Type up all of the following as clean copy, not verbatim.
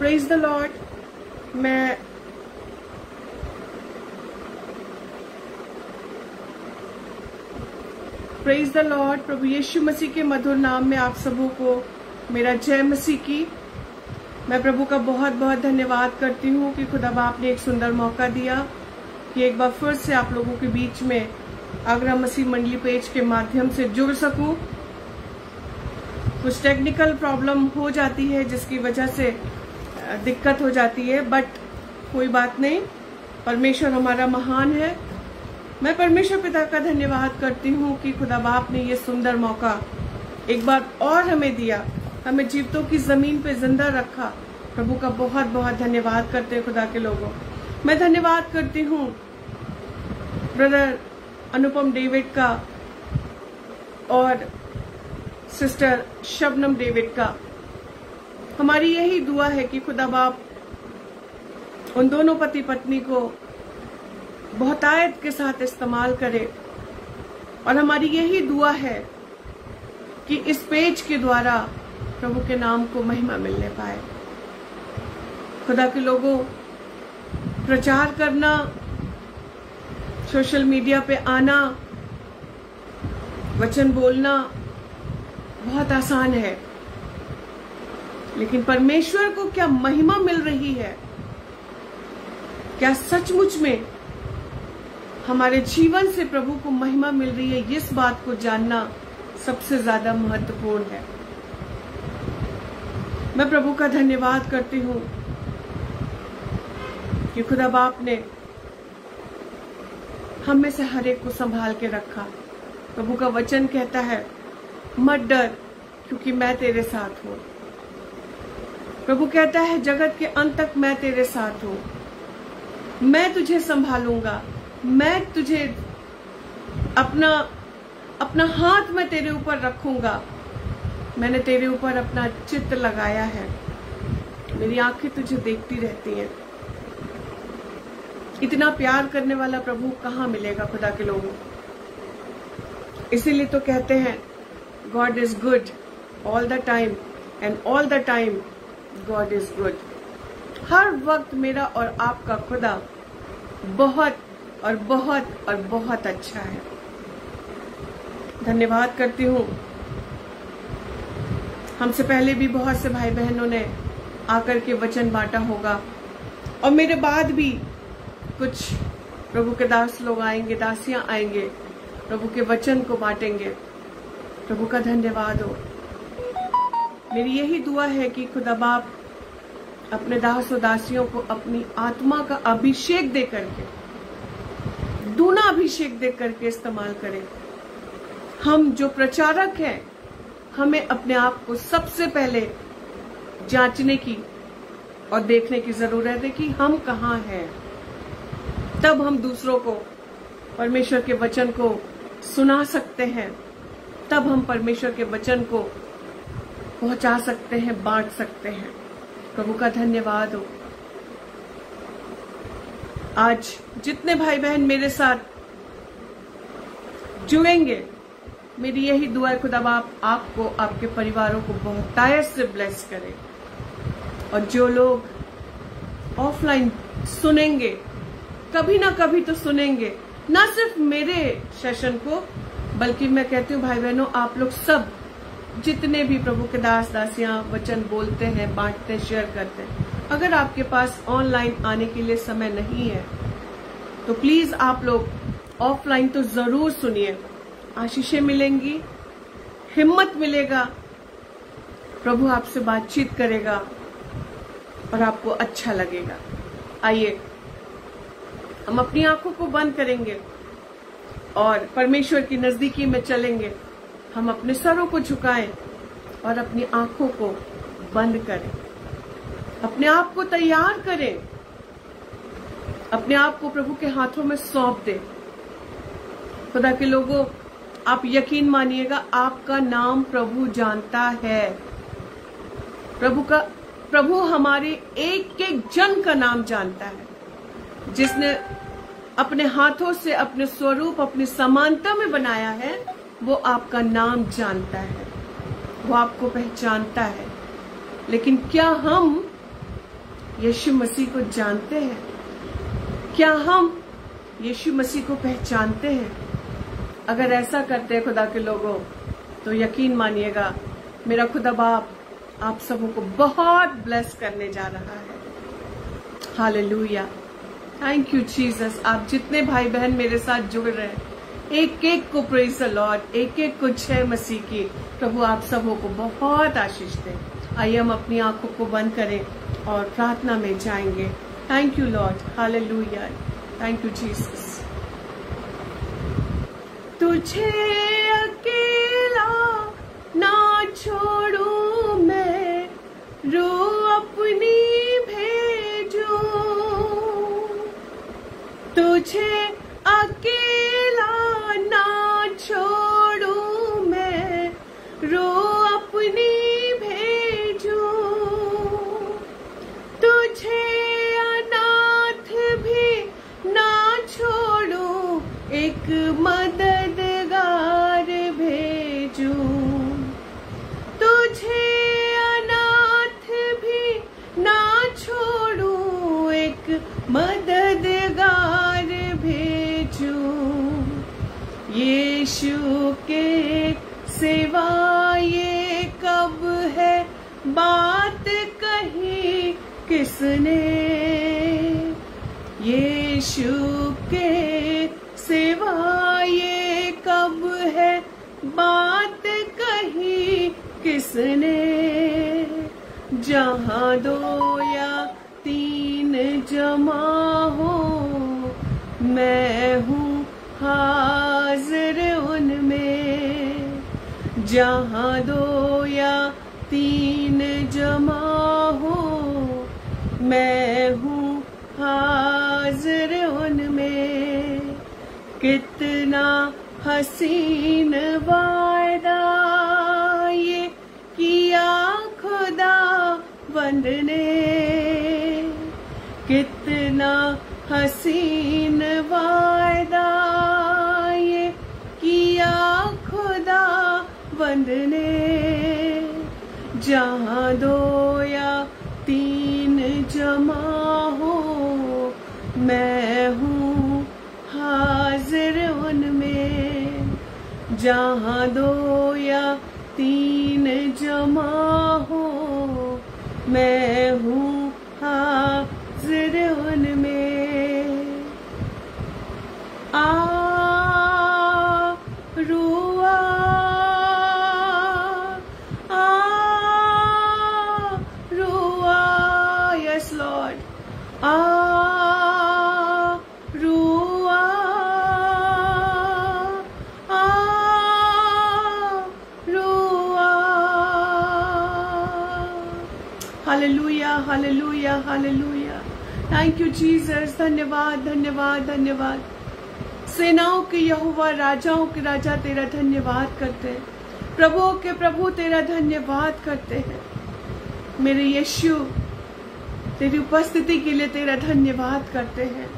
Praise the Lord. मैं praise the Lord. प्रभु यीशु मसीह के मधुर नाम में आप सबों को मेरा जय मसीह की। मैं प्रभु का बहुत बहुत धन्यवाद करती हूँ कि खुदा बाप ने एक सुंदर मौका दिया कि एक बार फिर से आप लोगों के बीच में आगरा मसीह मंडली पेज के माध्यम से जुड़ सकूं। कुछ टेक्निकल प्रॉब्लम हो जाती है जिसकी वजह से दिक्कत हो जाती है, बट कोई बात नहीं, परमेश्वर हमारा महान है। मैं परमेश्वर पिता का धन्यवाद करती हूँ कि खुदा बाप ने ये सुंदर मौका एक बार और हमें दिया, हमें जीवितों की जमीन पे जिंदा रखा। प्रभु का बहुत बहुत धन्यवाद करते हैं खुदा के लोगों। मैं धन्यवाद करती हूँ ब्रदर अनुपम डेविड का और सिस्टर शबनम डेविड का। हमारी यही दुआ है कि खुदा बाप उन दोनों पति पत्नी को बहुतायत के साथ इस्तेमाल करे, और हमारी यही दुआ है कि इस पेज के द्वारा प्रभु के नाम को महिमा मिलने पाए। खुदा के लोगों, प्रचार करना, सोशल मीडिया पे आना, वचन बोलना बहुत आसान है, लेकिन परमेश्वर को क्या महिमा मिल रही है, क्या सचमुच में हमारे जीवन से प्रभु को महिमा मिल रही है, इस बात को जानना सबसे ज्यादा महत्वपूर्ण है। मैं प्रभु का धन्यवाद करती हूँ कि खुदा बाप ने हम में से हर एक को संभाल के रखा। प्रभु का वचन कहता है, मत डर क्योंकि मैं तेरे साथ हूं। प्रभु कहता है, जगत के अंत तक मैं तेरे साथ हूं, मैं तुझे संभालूंगा, मैं तुझे अपना हाथ मैं तेरे ऊपर रखूंगा, मैंने तेरे ऊपर अपना चित्त लगाया है, मेरी आंखें तुझे देखती रहती हैं। इतना प्यार करने वाला प्रभु कहाँ मिलेगा खुदा के लोगों। इसीलिए तो कहते हैं, God is good all the time and all the time God is good. हर वक्त मेरा और आपका खुदा बहुत और बहुत और बहुत अच्छा है। धन्यवाद करती हूँ। हमसे पहले भी बहुत से भाई बहनों ने आकर के वचन बांटा होगा, और मेरे बाद भी कुछ प्रभु के दास लोग आएंगे, दासियां आएंगे, प्रभु के वचन को बांटेंगे। प्रभु का धन्यवाद हो। मेरी यही दुआ है कि खुदा बाप अपने दास और दासियों को अपनी आत्मा का अभिषेक दे करके, दूना अभिषेक दे करके इस्तेमाल करें। हम जो प्रचारक हैं, हमें अपने आप को सबसे पहले जांचने की और देखने की जरूरत है कि हम कहाँ हैं। तब हम दूसरों को परमेश्वर के वचन को सुना सकते हैं, तब हम परमेश्वर के वचन को पहुंचा सकते हैं, बांट सकते हैं। प्रभु का धन्यवाद हो। आज जितने भाई बहन मेरे साथ जुड़ेंगे, मेरी यही दुआ है, खुदा बाप आपको, आपके परिवारों को बहुतायत से ब्लेस करे। और जो लोग ऑफलाइन सुनेंगे, कभी ना कभी तो सुनेंगे, ना सिर्फ मेरे सेशन को, बल्कि मैं कहती हूँ भाई बहनों, आप लोग सब जितने भी प्रभु के दास दासियां वचन बोलते हैं, बांटते, शेयर करते हैं, अगर आपके पास ऑनलाइन आने के लिए समय नहीं है तो प्लीज आप लोग ऑफलाइन तो जरूर सुनिए। आशीषें मिलेंगी, हिम्मत मिलेगा, प्रभु आपसे बातचीत करेगा और आपको अच्छा लगेगा। आइए हम अपनी आंखों को बंद करेंगे और परमेश्वर की नजदीकी में चलेंगे। हम अपने सरों को झुकाएं और अपनी आंखों को बंद करें, अपने आप को तैयार करें, अपने आप को प्रभु के हाथों में सौंप दें। खुदा के लोगों, आप यकीन मानिएगा, आपका नाम प्रभु जानता है। प्रभु हमारे एक एक जन का नाम जानता है। जिसने अपने हाथों से अपने स्वरूप, अपनी समानता में बनाया है, वो आपका नाम जानता है, वो आपको पहचानता है। लेकिन क्या हम यीशु मसीह को जानते हैं? क्या हम यीशु मसीह को पहचानते हैं? अगर ऐसा करते हैं खुदा के लोगों, तो यकीन मानिएगा मेरा खुदा बाप आप सबों को बहुत ब्लेस करने जा रहा है। Hallelujah, thank you Jesus. आप जितने भाई बहन मेरे साथ जुड़ रहे हैं, एक एक को प्रेज द लॉर्ड, एक एक को जय मसीह की। प्रभु आप सबों को बहुत आशीष दे। आइए हम अपनी आंखों को बंद करें और प्रार्थना में जाएंगे। Thank you Lord, hallelujah, thank you Jesus. तुझे अकेला ना छोड़ू मैं, रो अपनी भेजू। तुझे अकेला ना छोड़ू मैं, रो अपनी भेजू। तुझे अनाथ भी ना छोड़ू, एक मददगार भेजू। तुझे अनाथ भी ना छोड़ू, एक मददगार भेजू। यीशु के सिवा ये कब है बात कही किसने? यीशु के सिवा ये कब है बात कही किसने? जहां 2 या 3 जमा हो, मैं हूँ हाजिर उनमें। जहां 2 या 3 जमा हो, मैं हूँ हाजिर उनमें। कितना हसीन वायदा ये किया खुदा बंद ने। कितना हसीन वायदा ये किया खुदा बंद ने। जहां 2 या 3 जमा हो, मैं हूँ हाजिर उनमें। जहां 2 या 3 जमा हो, मैं हूँ हाजिर उनमें। रुआ रुआ, यस लॉर्ड, रुआ रुआ। Hallelujah, hallelujah, hallelujah, thank you Jesus. धन्यवाद, धन्यवाद, धन्यवाद। सेनाओं के यहोवा, राजाओं के राजा तेरा धन्यवाद करते हैं। प्रभुओं के प्रभु तेरा धन्यवाद करते हैं। मेरे यीशु, तेरी उपस्थिति के लिए तेरा धन्यवाद करते हैं।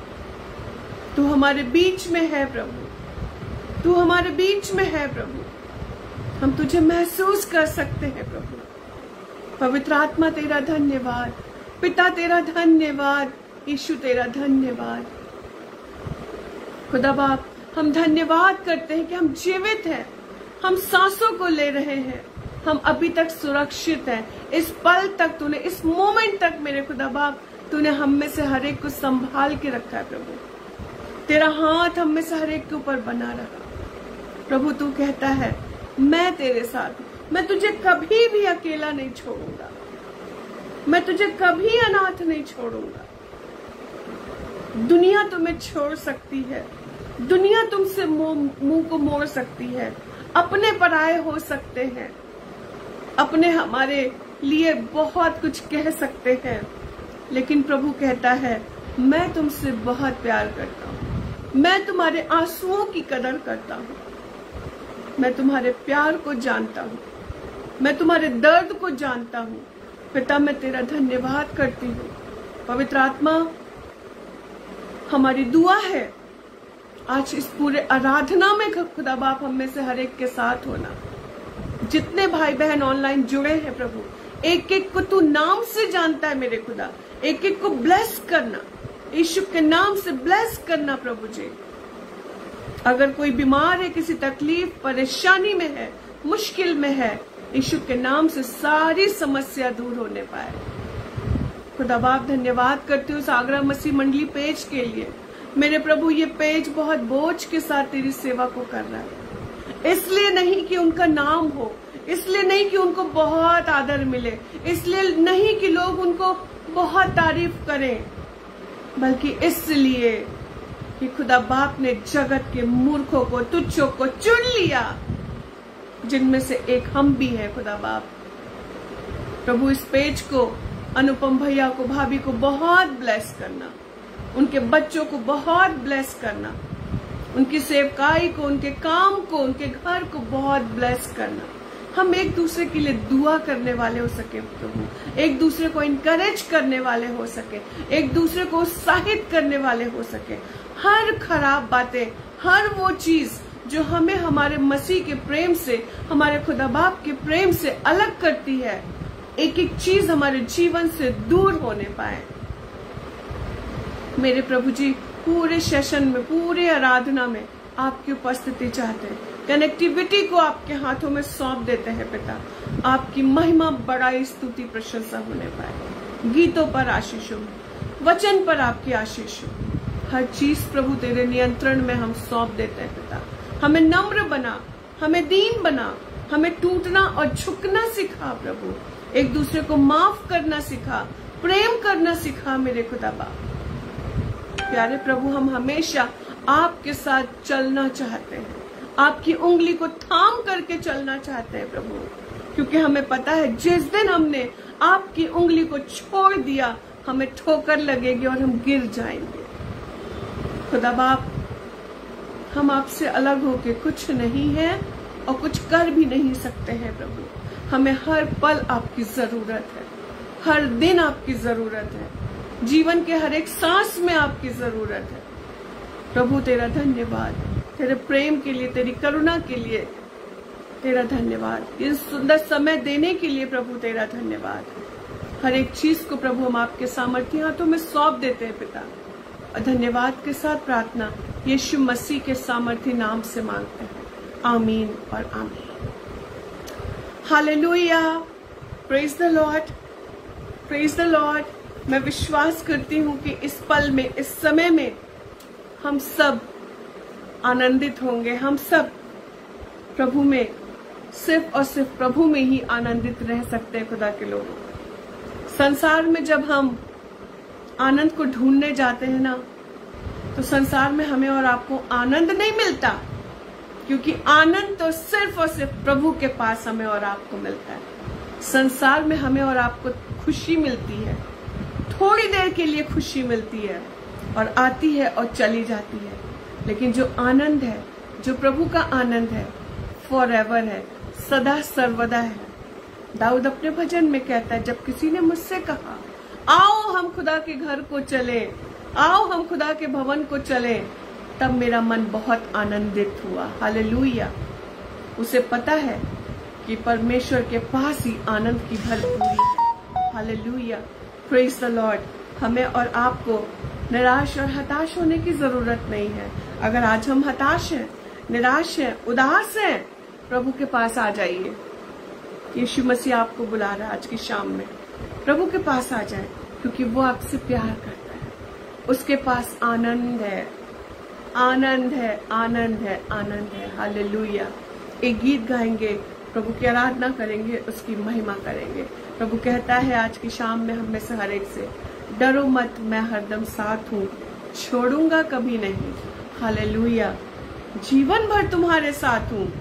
तू हमारे बीच में है प्रभु, तू हमारे बीच में है प्रभु। हम तुझे महसूस कर सकते हैं प्रभु। पवित्र आत्मा तेरा धन्यवाद, पिता तेरा धन्यवाद, यीशु तेरा धन्यवाद। खुदा बाप, हम धन्यवाद करते हैं कि हम जीवित हैं, हम सांसों को ले रहे हैं, हम अभी तक सुरक्षित हैं। इस पल तक तूने, इस मोमेंट तक मेरे खुदा बाप, तूने हम में से हर एक को संभाल के रखा है प्रभु। तेरा हाथ हम में से हर एक के ऊपर बना रहा। प्रभु तू कहता है मैं तेरे साथ हूं, मैं तुझे कभी भी अकेला नहीं छोड़ूंगा, मैं तुझे कभी अनाथ नहीं छोड़ूंगा। दुनिया तुम्हें छोड़ सकती है, दुनिया तुमसे मुंह को मोड़ सकती है, अपने पराये हो सकते हैं, अपने हमारे लिए बहुत कुछ कह सकते हैं, लेकिन प्रभु कहता है मैं तुमसे बहुत प्यार करता हूँ, मैं तुम्हारे आंसुओं की कदर करता हूँ, मैं तुम्हारे प्यार को जानता हूँ, मैं तुम्हारे दर्द को जानता हूँ। पिता मैं तेरा धन्यवाद करती हूँ। पवित्र आत्मा, हमारी दुआ है आज इस पूरे आराधना में खुदा बाप हम में से हर एक के साथ होना। जितने भाई बहन ऑनलाइन जुड़े हैं प्रभु, एक एक को तू नाम से जानता है मेरे खुदा। एक एक को ब्लेस करना, यीशु के नाम से ब्लेस करना प्रभु जी। अगर कोई बीमार है, किसी तकलीफ परेशानी में है, मुश्किल में है, यीशु के नाम से सारी समस्या दूर होने पाए। खुदा बाप धन्यवाद करती हूँ सागरा मसीह मंडली पेज के लिए। मेरे प्रभु ये पेज बहुत बोझ के साथ तेरी सेवा को कर रहा है। इसलिए नहीं कि उनका नाम हो, इसलिए नहीं कि उनको बहुत आदर मिले, इसलिए नहीं कि लोग उनको बहुत तारीफ करें, बल्कि इसलिए कि खुदा बाप ने जगत के मूर्खों को, तुच्छों को चुन लिया, जिनमें से एक हम भी हैं। खुदा बाप प्रभु इस पेज को, अनुपम भैया को, भाभी को बहुत ब्लेस करना, उनके बच्चों को बहुत ब्लेस करना, उनकी सेवकाई को, उनके काम को, उनके घर को बहुत ब्लेस करना। हम एक दूसरे के लिए दुआ करने वाले हो सके प्रभु, एक दूसरे को इनकरेज करने वाले हो सके, एक दूसरे को उत्साहित करने वाले हो सके। हर खराब बातें, हर वो चीज जो हमें हमारे मसीह के प्रेम से, हमारे खुदा बाप के प्रेम से अलग करती है, एक एक चीज हमारे जीवन से दूर होने पाए। मेरे प्रभु जी पूरे सेशन में, पूरे आराधना में आपकी उपस्थिति चाहते हैं। कनेक्टिविटी को आपके हाथों में सौंप देते हैं पिता। आपकी महिमा, बड़ाई, स्तुति, प्रशंसा होने पाए। गीतों पर आशीष हो, वचन पर आपकी आशीष हो। हर चीज प्रभु तेरे नियंत्रण में हम सौंप देते हैं पिता। हमें नम्र बना, हमें दीन बना, हमें टूटना और झुकना सिखा प्रभु। एक दूसरे को माफ करना सिखा, प्रेम करना सिखा मेरे खुदा बाप। प्यारे प्रभु, हम हमेशा आपके साथ चलना चाहते हैं, आपकी उंगली को थाम करके चलना चाहते हैं प्रभु, क्योंकि हमें पता है जिस दिन हमने आपकी उंगली को छोड़ दिया, हमें ठोकर लगेगी और हम गिर जाएंगे। खुदा बाप, हम आपसे अलग होके कुछ नहीं है और कुछ कर भी नहीं सकते हैं प्रभु। हमें हर पल आपकी जरूरत है, हर दिन आपकी जरूरत है, जीवन के हर एक सांस में आपकी जरूरत है प्रभु। तेरा धन्यवाद, तेरे प्रेम के लिए, तेरी करुणा के लिए तेरा धन्यवाद। इस सुंदर समय देने के लिए प्रभु तेरा धन्यवाद। हर एक चीज को प्रभु हम आपके सामर्थ्य हाथों में सौंप देते हैं पिता, और धन्यवाद के साथ प्रार्थना यीशु मसीह के सामर्थ्य नाम से मांगते हैं। आमीन और आमीन। Hallelujah, praise the Lord, praise the Lord. मैं विश्वास करती हूँ कि इस पल में, इस समय में हम सब आनंदित होंगे। हम सब प्रभु में, सिर्फ और सिर्फ प्रभु में ही आनंदित रह सकते हैं खुदा के लोग। संसार में जब हम आनंद को ढूंढने जाते हैं ना, तो संसार में हमें और आपको आनंद नहीं मिलता, क्योंकि आनंद तो सिर्फ और सिर्फ प्रभु के पास हमें और आपको मिलता है। संसार में हमें और आपको खुशी मिलती है, थोड़ी देर के लिए खुशी मिलती है और आती है और चली जाती है, लेकिन जो आनंद है, जो प्रभु का आनंद है, फॉरएवर है, सदा सर्वदा है। दाऊद अपने भजन में कहता है, जब किसी ने मुझसे कहा आओ हम खुदा के घर को चले, आओ हम खुदा के भवन को चले, तब मेरा मन बहुत आनंदित हुआ। हालेलुया। उसे पता है कि परमेश्वर के पास ही आनंद की भरपूरी है। Hallelujah, praise the Lord. हमें और आपको निराश और हताश होने की जरूरत नहीं है। अगर आज हम हताश हैं, निराश हैं, उदास हैं, प्रभु के पास आ जाइए। यीशु मसीह आपको बुला रहा है आज की शाम में। प्रभु के पास आ जाए, क्योंकि वो आपसे प्यार करता है। उसके पास आनंद है, आनंद है, आनंद है, आनंद है। हालेलुया। एक गीत गाएंगे, प्रभु की आराधना करेंगे, उसकी महिमा करेंगे। प्रभु कहता है आज की शाम में हम में से हर एक से, डरो मत, मैं हरदम साथ हूँ, छोड़ूंगा कभी नहीं। हालेलुया। जीवन भर तुम्हारे साथ हूँ,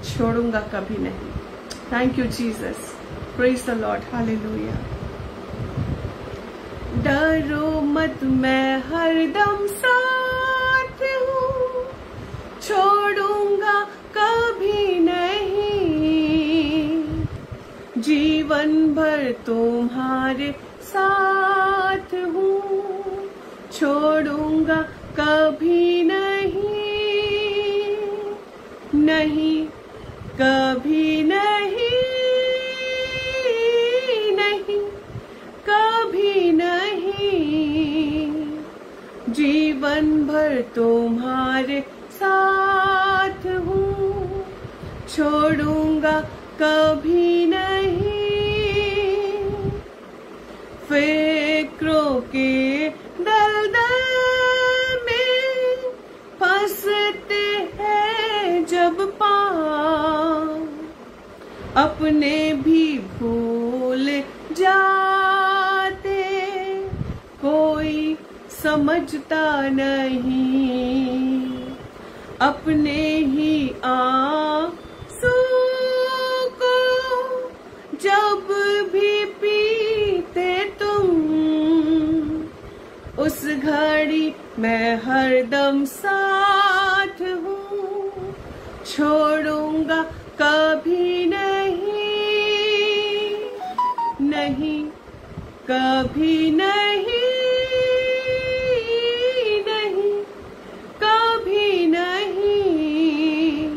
छोड़ूंगा कभी नहीं। Thank you Jesus, praise the Lord. Hallelujah. डरो मत, मैं हरदम साथ हूँ, छोड़ूंगा कभी नहीं। जीवन भर तुम्हारे साथ हूँ, छोड़ूंगा कभी नहीं, नहीं कभी नहीं। जीवन भर तुम्हारे साथ हूँ, छोड़ूंगा कभी नहीं। फिक्रों के दलदल में फंसते हैं जब पाँव, अपने भी भूल जाते, कोई समझता नहीं। अपने ही आंसू को जब भी पीते तुम, उस घड़ी मैं हरदम साथ हूँ, छोड़ूंगा कभी नहीं, नहीं कभी नहीं, नहीं कभी नहीं।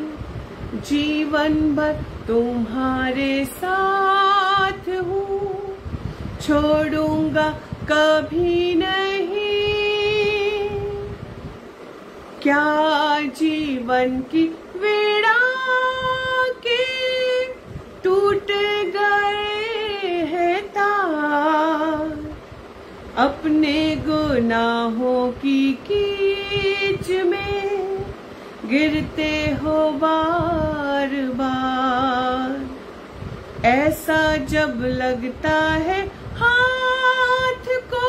जीवन भर तुम्हारे साथ हूँ, छोड़ूंगा कभी नहीं। क्या जीवन की वीणा के टूट गए हैं तार, अपने गुनाहों की कीच में गिरते हो बार बार। ऐसा जब लगता है हाथ को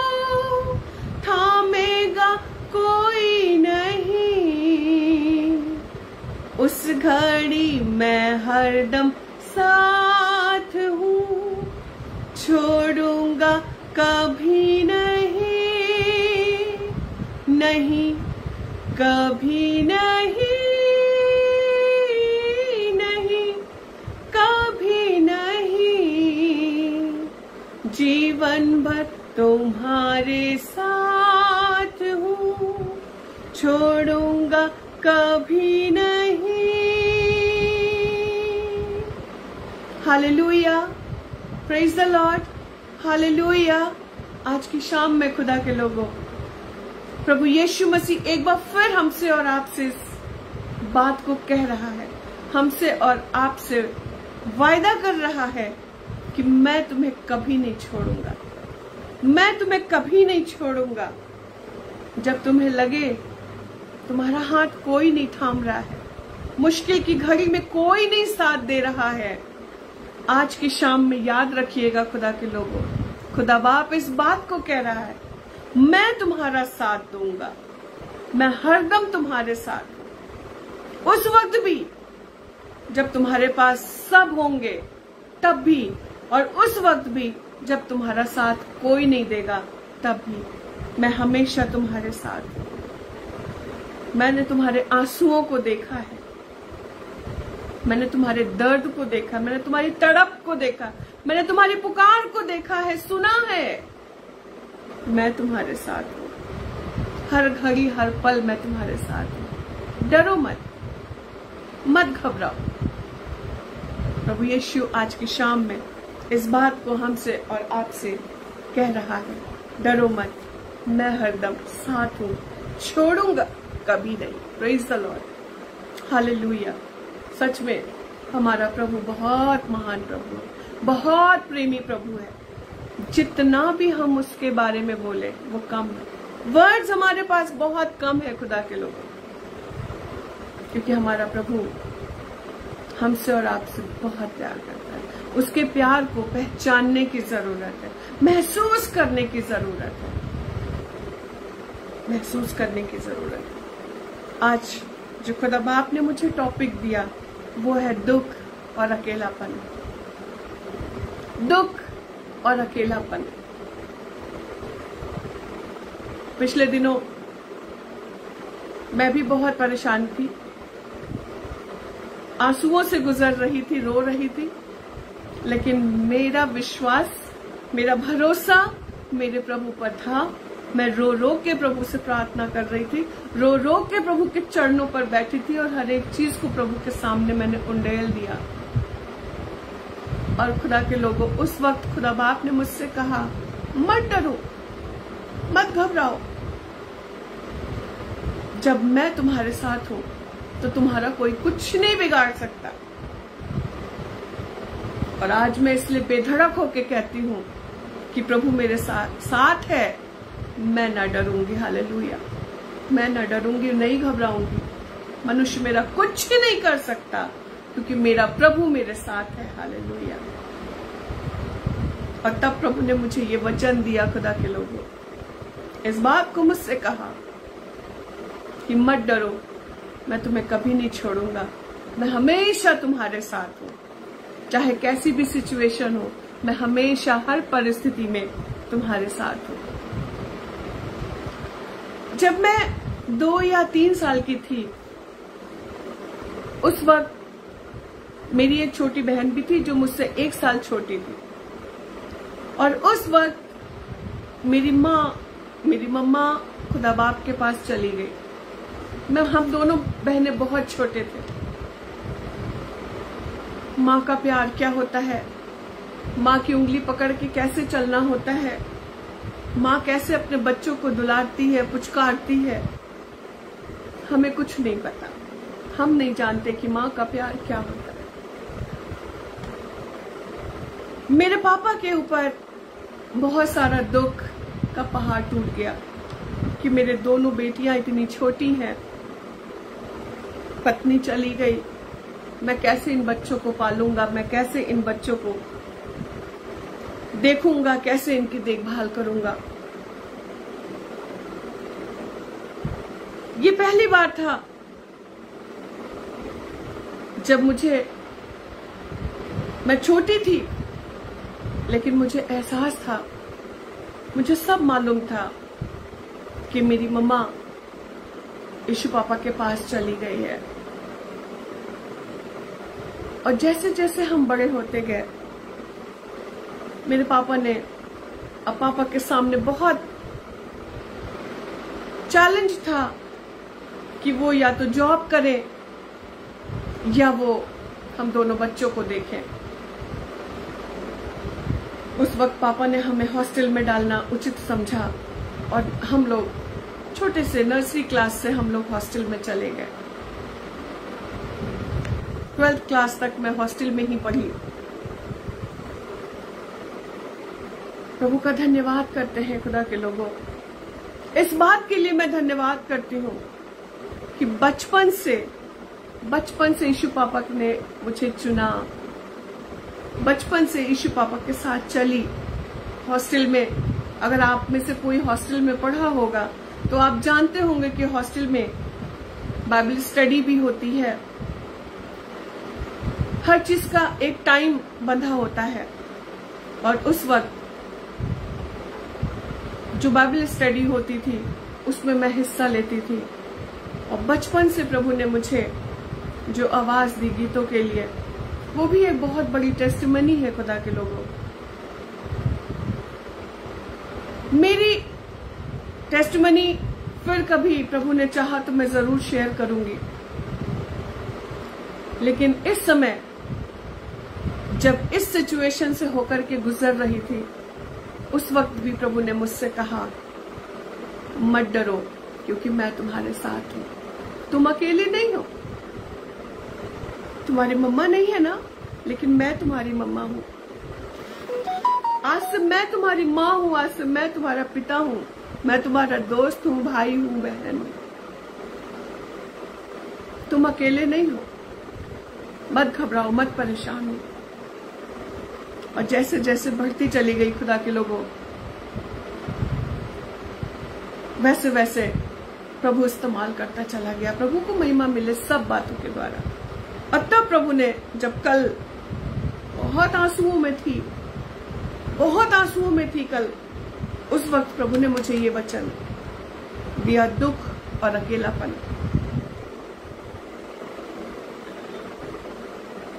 थामेगा कोई नहीं, उस घड़ी मैं हरदम साथ हूँ, छोड़ूंगा कभी नहीं, नहीं कभी नहीं, नहीं कभी नहीं। जीवन भर तुम्हारे साथ हूँ, छोड़ूंगा कभी नहीं। Hallelujah, praise the Lord, hallelujah. आज की शाम में खुदा के लोगों, प्रभु यीशु मसीह एक बार फिर हमसे और आपसे इस बात को कह रहा है, हमसे और आपसे वायदा कर रहा है कि मैं तुम्हें कभी नहीं छोड़ूंगा, मैं तुम्हें कभी नहीं छोड़ूंगा। जब तुम्हें लगे तुम्हारा हाथ कोई नहीं थाम रहा है, मुश्किल की घड़ी में कोई नहीं साथ दे रहा है, आज की शाम में याद रखिएगा खुदा के लोगों, खुदा बाप इस बात को कह रहा है, मैं तुम्हारा साथ दूंगा, मैं हरदम तुम्हारे साथ। उस वक्त भी जब तुम्हारे पास सब होंगे तब भी, और उस वक्त भी जब तुम्हारा साथ कोई नहीं देगा तब भी, मैं हमेशा तुम्हारे साथ हूं। मैंने तुम्हारे आंसुओं को देखा है, मैंने तुम्हारे दर्द को देखा, मैंने तुम्हारी तड़प को देखा, मैंने तुम्हारी पुकार को देखा है, सुना है। मैं तुम्हारे साथ हूँ, हर घड़ी हर पल मैं तुम्हारे साथ हूँ। डरो मत, मत घबराओ। प्रभु यीशु आज की शाम में इस बात को हमसे और आपसे कह रहा है, डरो मत, मैं हरदम साथ हूँ, छोड़ूंगा कभी नहीं। Praise the Lord, hallelujah. सच में हमारा प्रभु बहुत महान प्रभु है, बहुत प्रेमी प्रभु है। जितना भी हम उसके बारे में बोले वो कम है। वर्ड्स हमारे पास बहुत कम है खुदा के लोगों, क्योंकि हमारा प्रभु हमसे और आपसे बहुत प्यार करता है। उसके प्यार को पहचानने की जरूरत है, महसूस करने की जरूरत है, महसूस करने की जरूरत है। आज जो खुदा बाप ने मुझे टॉपिक दिया वो है दुख और अकेलापन। दुख और अकेलापन। पिछले दिनों मैं भी बहुत परेशान थी, आंसुओं से गुजर रही थी, रो रही थी, लेकिन मेरा विश्वास, मेरा भरोसा मेरे प्रभु पर था। मैं रो रो के प्रभु से प्रार्थना कर रही थी, रो रो के प्रभु के चरणों पर बैठी थी और हर एक चीज को प्रभु के सामने मैंने उंडेल दिया। और खुदा के लोगों, उस वक्त खुदा बाप ने मुझसे कहा, मत डरो, मत घबराओ, जब मैं तुम्हारे साथ हूं तो तुम्हारा कोई कुछ नहीं बिगाड़ सकता। और आज मैं इसलिए बेधड़क होके कहती हूं कि प्रभु मेरे साथ है, मैं ना डरूंगी। हालेलुया, मैं ना डरूंगी, नहीं घबराऊंगी। मनुष्य मेरा कुछ नहीं कर सकता क्योंकि मेरा प्रभु मेरे साथ है। हालेलुया। और तब प्रभु ने मुझे ये वचन दिया, खुदा के लोगों, इस बात को मुझसे कहा कि मत डरो, मैं तुम्हें कभी नहीं छोड़ूंगा, मैं हमेशा तुम्हारे साथ हूं। चाहे कैसी भी सिचुएशन हो, मैं हमेशा हर परिस्थिति में तुम्हारे साथ हूं। जब मैं 2 या 3 साल की थी, उस वक्त मेरी एक छोटी बहन भी थी जो मुझसे 1 साल छोटी थी। और उस वक्त मेरी मम्मा खुदा बाप के पास चली गई। हम दोनों बहनें बहुत छोटे थे। माँ का प्यार क्या होता है, माँ की उंगली पकड़ के कैसे चलना होता है, माँ कैसे अपने बच्चों को दुलारती है, पुचकारती है, हमें कुछ नहीं पता। हम नहीं जानते कि माँ का प्यार क्या होता है। मेरे पापा के ऊपर बहुत सारा दुख का पहाड़ टूट गया कि मेरे दोनों बेटियां इतनी छोटी हैं, पत्नी चली गई, मैं कैसे इन बच्चों को पालूंगा, मैं कैसे इन बच्चों को देखूंगा, कैसे इनकी देखभाल करूंगा। ये पहली बार था जब मैं छोटी थी, लेकिन मुझे एहसास था, मुझे सब मालूम था कि मेरी मम्मा यीशु पापा के पास चली गई है। और जैसे जैसे हम बड़े होते गए, मेरे पापा ने पापा के सामने बहुत चैलेंज था कि वो या तो जॉब करें या वो हम दोनों बच्चों को देखें। उस वक्त पापा ने हमें हॉस्टल में डालना उचित समझा और हम लोग छोटे से नर्सरी क्लास से हम लोग हॉस्टल में चले गए। 12th क्लास तक मैं हॉस्टल में ही पढ़ी। प्रभु का धन्यवाद करते हैं खुदा के लोगों। इस बात के लिए मैं धन्यवाद करती हूँ कि बचपन से यीशु पापा ने मुझे चुना, बचपन से यीशु पापा के साथ चली। हॉस्टल में, अगर आप में से कोई हॉस्टल में पढ़ा होगा तो आप जानते होंगे कि हॉस्टल में बाइबल स्टडी भी होती है। हर चीज का एक टाइम बंधा होता है और उस वक्त जो बाइबल स्टडी होती थी उसमें मैं हिस्सा लेती थी। और बचपन से प्रभु ने मुझे जो आवाज दी गीतों के लिए, वो भी एक बहुत बड़ी टेस्टिमनी है खुदा के लोगों। मेरी टेस्टिमनी फिर कभी प्रभु ने चाहा तो मैं जरूर शेयर करूंगी, लेकिन इस समय जब इस सिचुएशन से होकर के गुजर रही थी, उस वक्त भी प्रभु ने मुझसे कहा, मत डरो क्योंकि मैं तुम्हारे साथ हूं। तुम अकेले नहीं हो, तुम्हारी मम्मा नहीं है ना, लेकिन मैं तुम्हारी मम्मा हूं। आज से मैं तुम्हारी माँ हूं, आज से मैं तुम्हारा पिता हूं, मैं तुम्हारा दोस्त हूं, भाई हूं, बहन हूं। तुम अकेले नहीं हो, मत घबराओ, मत परेशान हो। और जैसे जैसे बढ़ती चली गई खुदा के लोगों, वैसे वैसे प्रभु इस्तेमाल करता चला गया। प्रभु को महिमा मिले सब बातों के द्वारा। और तब प्रभु ने, जब कल बहुत आंसुओं में थी कल, उस वक्त प्रभु ने मुझे ये वचन दिया, दुख और अकेलापन।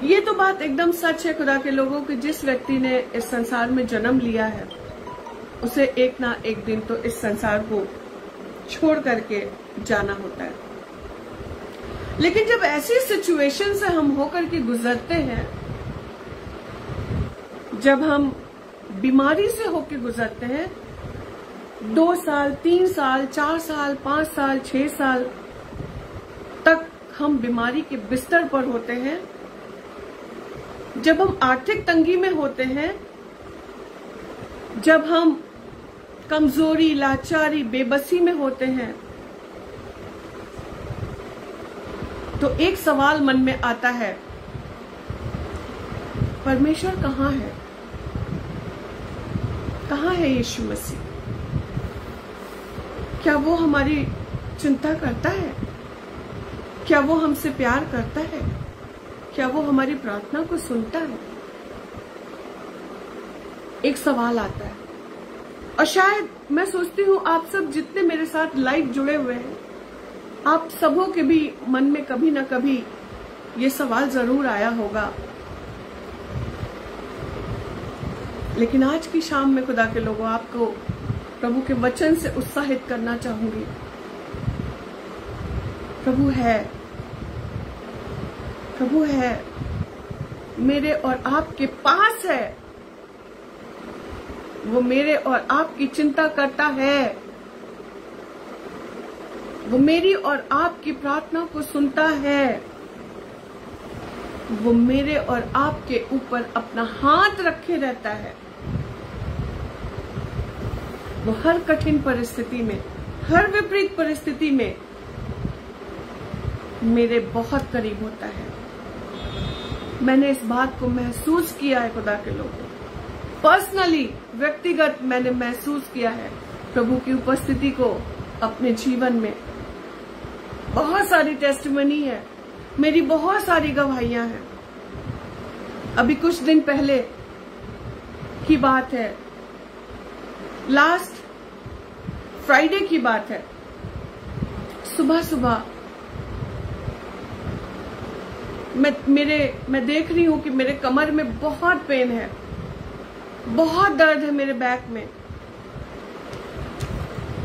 ये तो बात एकदम सच है खुदा के लोगों कि जिस व्यक्ति ने इस संसार में जन्म लिया है, उसे एक ना एक दिन तो इस संसार को छोड़ करके जाना होता है। लेकिन जब ऐसी सिचुएशन से हम होकर के गुजरते हैं, जब हम बीमारी से होकर गुजरते हैं, 2 साल, 3 साल, 4 साल, 5 साल, 6 साल, हम बीमारी के बिस्तर पर होते हैं, जब हम आर्थिक तंगी में होते हैं, जब हम कमजोरी, लाचारी, बेबसी में होते हैं, तो एक सवाल मन में आता है, परमेश्वर कहाँ है? कहाँ है यीशु मसीह? क्या वो हमारी चिंता करता है? क्या वो हमसे प्यार करता है? क्या वो हमारी प्रार्थना को सुनता है? एक सवाल आता है। और शायद मैं सोचती हूँ आप सब जितने मेरे साथ लाइव जुड़े हुए हैं, आप सबों के भी मन में कभी ना कभी ये सवाल जरूर आया होगा। लेकिन आज की शाम में खुदा के लोगों, आपको प्रभु के वचन से उत्साहित करना चाहूंगी। प्रभु है, मेरे और आपके पास है। वो मेरे और आपकी चिंता करता है। वो मेरी और आपकी प्रार्थना को सुनता है। वो मेरे और आपके ऊपर अपना हाथ रखे रहता है। वो हर कठिन परिस्थिति में, हर विपरीत परिस्थिति में मेरे बहुत करीब होता है। मैंने इस बात को महसूस किया है खुदा के लोगों। पर्सनली, व्यक्तिगत मैंने महसूस किया है प्रभु की उपस्थिति को अपने जीवन में। बहुत सारी टेस्टिमनी है, मेरी बहुत सारी गवाहियां हैं। अभी कुछ दिन पहले की बात है, लास्ट फ्राइडे की बात है। सुबह सुबह मैं देख रही हूं कि मेरे कमर में बहुत पेन है, बहुत दर्द है मेरे बैक में।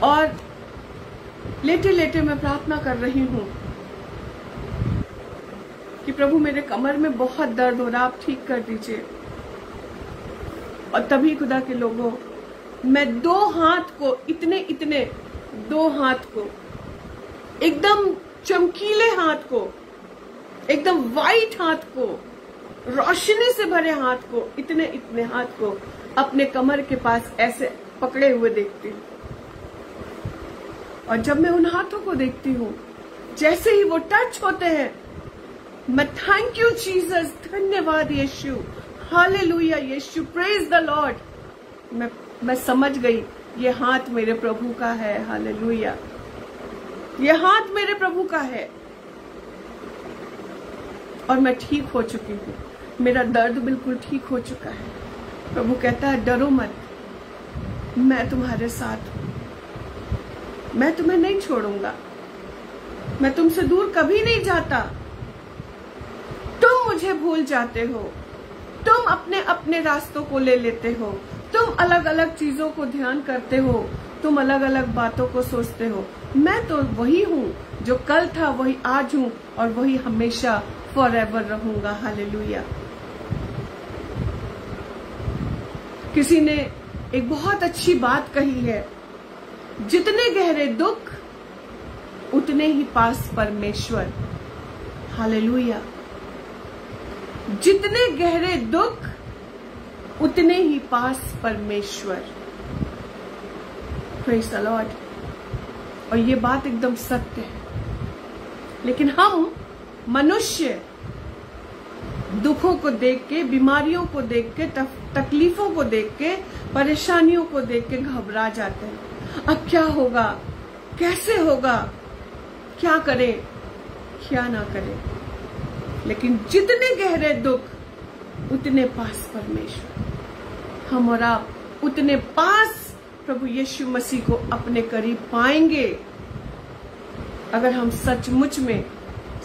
और लेटे लेटे मैं प्रार्थना कर रही हूं कि प्रभु मेरे कमर में बहुत दर्द हो रहा, आप ठीक कर दीजिए। और तभी खुदा के लोगों, मैं दो हाथ को एकदम चमकीले हाथ को, एकदम वाइट हाथ को, रोशनी से भरे हाथ को, इतने हाथ को अपने कमर के पास ऐसे पकड़े हुए देखती हूँ। और जब मैं उन हाथों को देखती हूँ, जैसे ही वो टच होते हैं, मैं थैंक यू जीसस, धन्यवाद Yeshu, hallelujah Yeshu, praise the Lord. मैं समझ गई ये हाथ मेरे प्रभु का है। हालेलुया, ये हाथ मेरे प्रभु का है। और मैं ठीक हो चुकी हूँ, मेरा दर्द बिल्कुल ठीक हो चुका है। प्रभु कहता है डरो मत, मैं तुम्हारे साथ हूं, मैं तुम्हें नहीं छोड़ूंगा, मैं तुमसे दूर कभी नहीं जाता। तुम मुझे भूल जाते हो, तुम अपने अपने रास्तों को ले लेते हो, तुम अलग अलग चीजों को ध्यान करते हो, तुम अलग अलग बातों को सोचते हो। मैं तो वही हूँ जो कल था, वही आज हूँ और वही हमेशा फॉरएवर रहूंगा। हालेलुया। किसी ने एक बहुत अच्छी बात कही है, जितने गहरे दुख उतने ही पास परमेश्वर। हालेलुया। जितने गहरे दुख उतने ही पास परमेश्वर। Praise the Lord. और ये बात एकदम सत्य है। लेकिन हम मनुष्य दुखों को देख के, बीमारियों को देख के, तकलीफों को देख के, परेशानियों को देख के घबरा जाते हैं। अब क्या होगा, कैसे होगा, क्या करें, क्या ना करें। लेकिन जितने गहरे दुख उतने पास परमेश्वर। हम और आप उतने पास प्रभु यीशु मसीह को अपने करीब पाएंगे अगर हम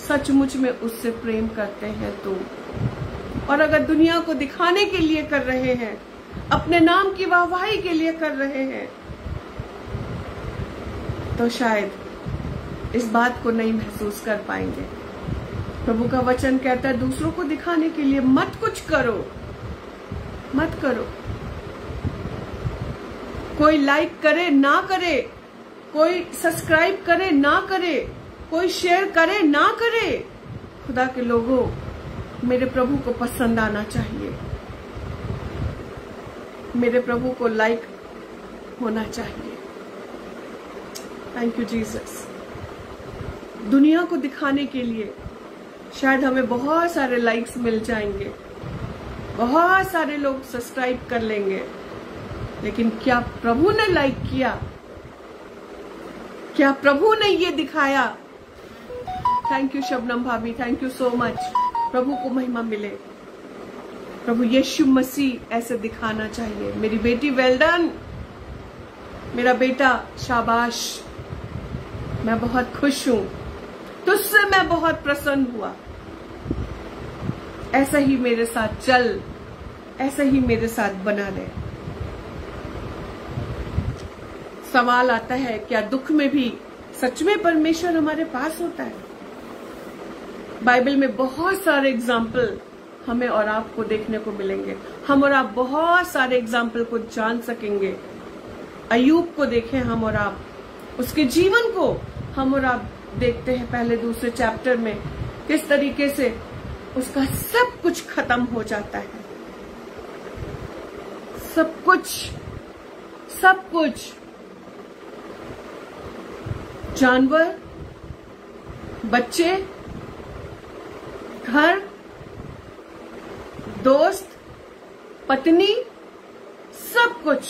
सचमुच में उससे प्रेम करते हैं तो। और अगर दुनिया को दिखाने के लिए कर रहे हैं, अपने नाम की वाहवाही के लिए कर रहे हैं, तो शायद इस बात को नहीं महसूस कर पाएंगे। प्रभु का वचन कहता है दूसरों को दिखाने के लिए मत कुछ करो, मत करो। कोई लाइक करे ना करे, कोई सब्सक्राइब करे ना करे, कोई शेयर करे ना करे, खुदा के लोगों, मेरे प्रभु को पसंद आना चाहिए, मेरे प्रभु को लाइक होना चाहिए। Thank you Jesus. दुनिया को दिखाने के लिए शायद हमें बहुत सारे लाइक्स मिल जाएंगे, बहुत सारे लोग सब्सक्राइब कर लेंगे, लेकिन क्या प्रभु ने लाइक किया? क्या प्रभु ने ये दिखाया? थैंक यू शबनम भाभी, थैंक यू सो मच। प्रभु को महिमा मिले। प्रभु यीशु मसीह ऐसे दिखाना चाहिए। मेरी बेटी वेल डन, मेरा बेटा शाबाश, मैं बहुत खुश हूं, तुझसे मैं बहुत प्रसन्न हुआ। ऐसा ही मेरे साथ चल, ऐसा ही मेरे साथ बना रहे। सवाल आता है, क्या दुख में भी सच में परमेश्वर हमारे पास होता है? बाइबल में बहुत सारे एग्जाम्पल हमें और आपको देखने को मिलेंगे। हम और आप बहुत सारे एग्जाम्पल को जान सकेंगे। अय्यूब को देखें हम और आप, उसके जीवन को हम और आप देखते हैं पहले दूसरे चैप्टर में, किस तरीके से उसका सब कुछ खत्म हो जाता है। सब कुछ जानवर, बच्चे, घर, दोस्त, पत्नी, सब कुछ।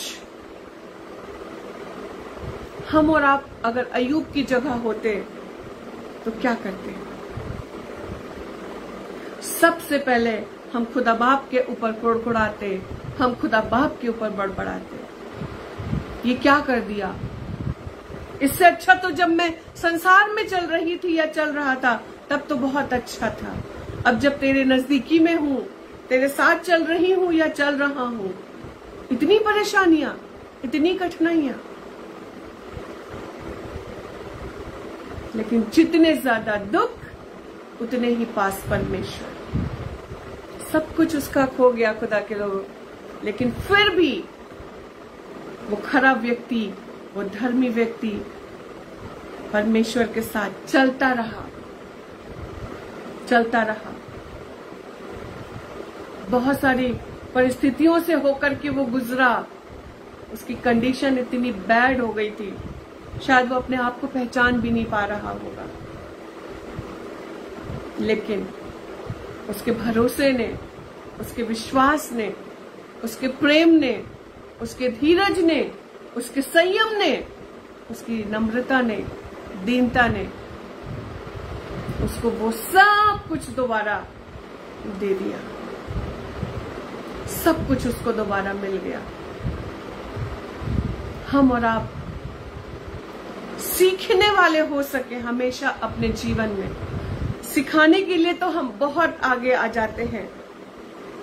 हम और आप अगर अय्यूब की जगह होते तो क्या करते? सबसे पहले हम खुदा बाप के ऊपर कुड़कुड़ाते, हम खुदा बाप के ऊपर बड़बड़ाते। ये क्या कर दिया? इससे अच्छा तो जब मैं संसार में चल रही थी या चल रहा था तब तो बहुत अच्छा था। अब जब तेरे नजदीकी में हूं, तेरे साथ चल रही हूं या चल रहा हूं, इतनी परेशानियां, इतनी कठिनाइयां। लेकिन जितने ज्यादा दुख उतने ही पास परमेश्वर। सब कुछ उसका खो गया खुदा के लोगों, लेकिन फिर भी वो खराब व्यक्ति, वो धर्मी व्यक्ति परमेश्वर के साथ चलता रहा। बहुत सारी परिस्थितियों से होकर के वो गुजरा। उसकी कंडीशन इतनी बैड हो गई थी, शायद वो अपने आप को पहचान भी नहीं पा रहा होगा। लेकिन उसके भरोसे ने, उसके विश्वास ने, उसके प्रेम ने, उसके धीरज ने, उसके संयम ने, उसकी नम्रता ने, दीनता ने उसको वो सब कुछ दोबारा दे दिया। सब कुछ उसको दोबारा मिल गया। हम और आप सीखने वाले हो सके हमेशा अपने जीवन में। सिखाने के लिए तो हम बहुत आगे आ जाते हैं,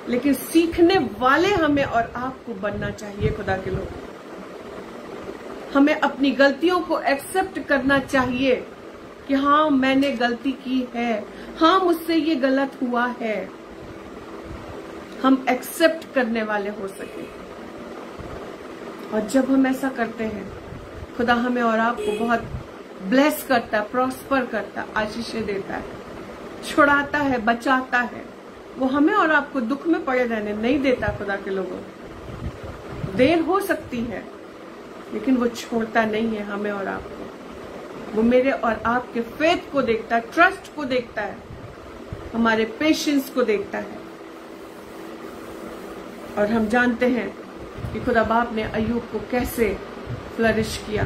लेकिन सीखने वाले हमें और आपको बनना चाहिए। खुदा के लोग, हमें अपनी गलतियों को एक्सेप्ट करना चाहिए कि हाँ, मैंने गलती की है, हाँ, मुझसे ये गलत हुआ है। हम एक्सेप्ट करने वाले हो सके। और जब हम ऐसा करते हैं, खुदा हमें और आपको बहुत ब्लेस करता है, प्रॉस्पर करता है, आशीषें देता है, छुड़ाता है, बचाता है। वो हमें और आपको दुख में पड़े रहने नहीं देता। खुदा के लोगों, देर हो सकती है, लेकिन वो छोड़ता नहीं है हमें और आपको। वो मेरे और आपके फेथ को देखता है, ट्रस्ट को देखता है, हमारे पेशेंस को देखता है। और हम जानते हैं कि खुदा बाप ने अय्यूब को कैसे फ्लरिश किया।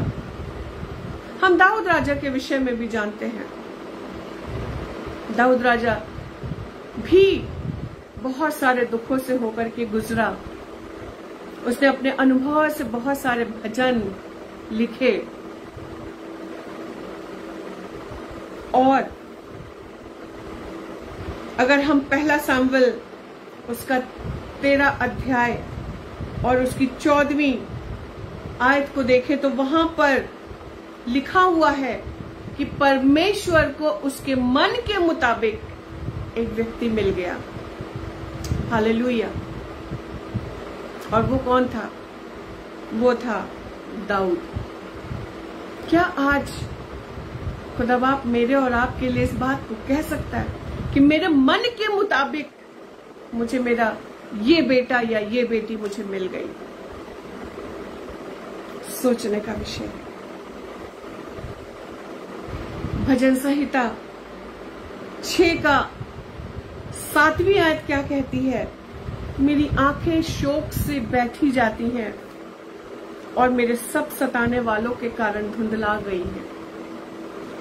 हम दाऊद राजा के विषय में भी जानते हैं। दाऊद राजा भी बहुत सारे दुखों से होकर के गुजरा। उसने अपने अनुभव से बहुत सारे भजन लिखे और अगर हम पहला सामुएल उसका 13 अध्याय और उसकी 14वीं आयत को देखें तो वहां पर लिखा हुआ है कि परमेश्वर को उसके मन के मुताबिक एक व्यक्ति मिल गया। हालेलुया। और वो कौन था? वो था दाऊद। क्या आज खुदा बाप मेरे और आपके लिए इस बात को कह सकता है कि मेरे मन के मुताबिक मुझे मेरा ये बेटा या ये बेटी मुझे मिल गई। सोचने का विषय है। भजन संहिता 6 का 7वीं आयत क्या कहती है? मेरी आंखें शोक से बैठी जाती हैं और मेरे सब सताने वालों के कारण धुंधला गई हैं।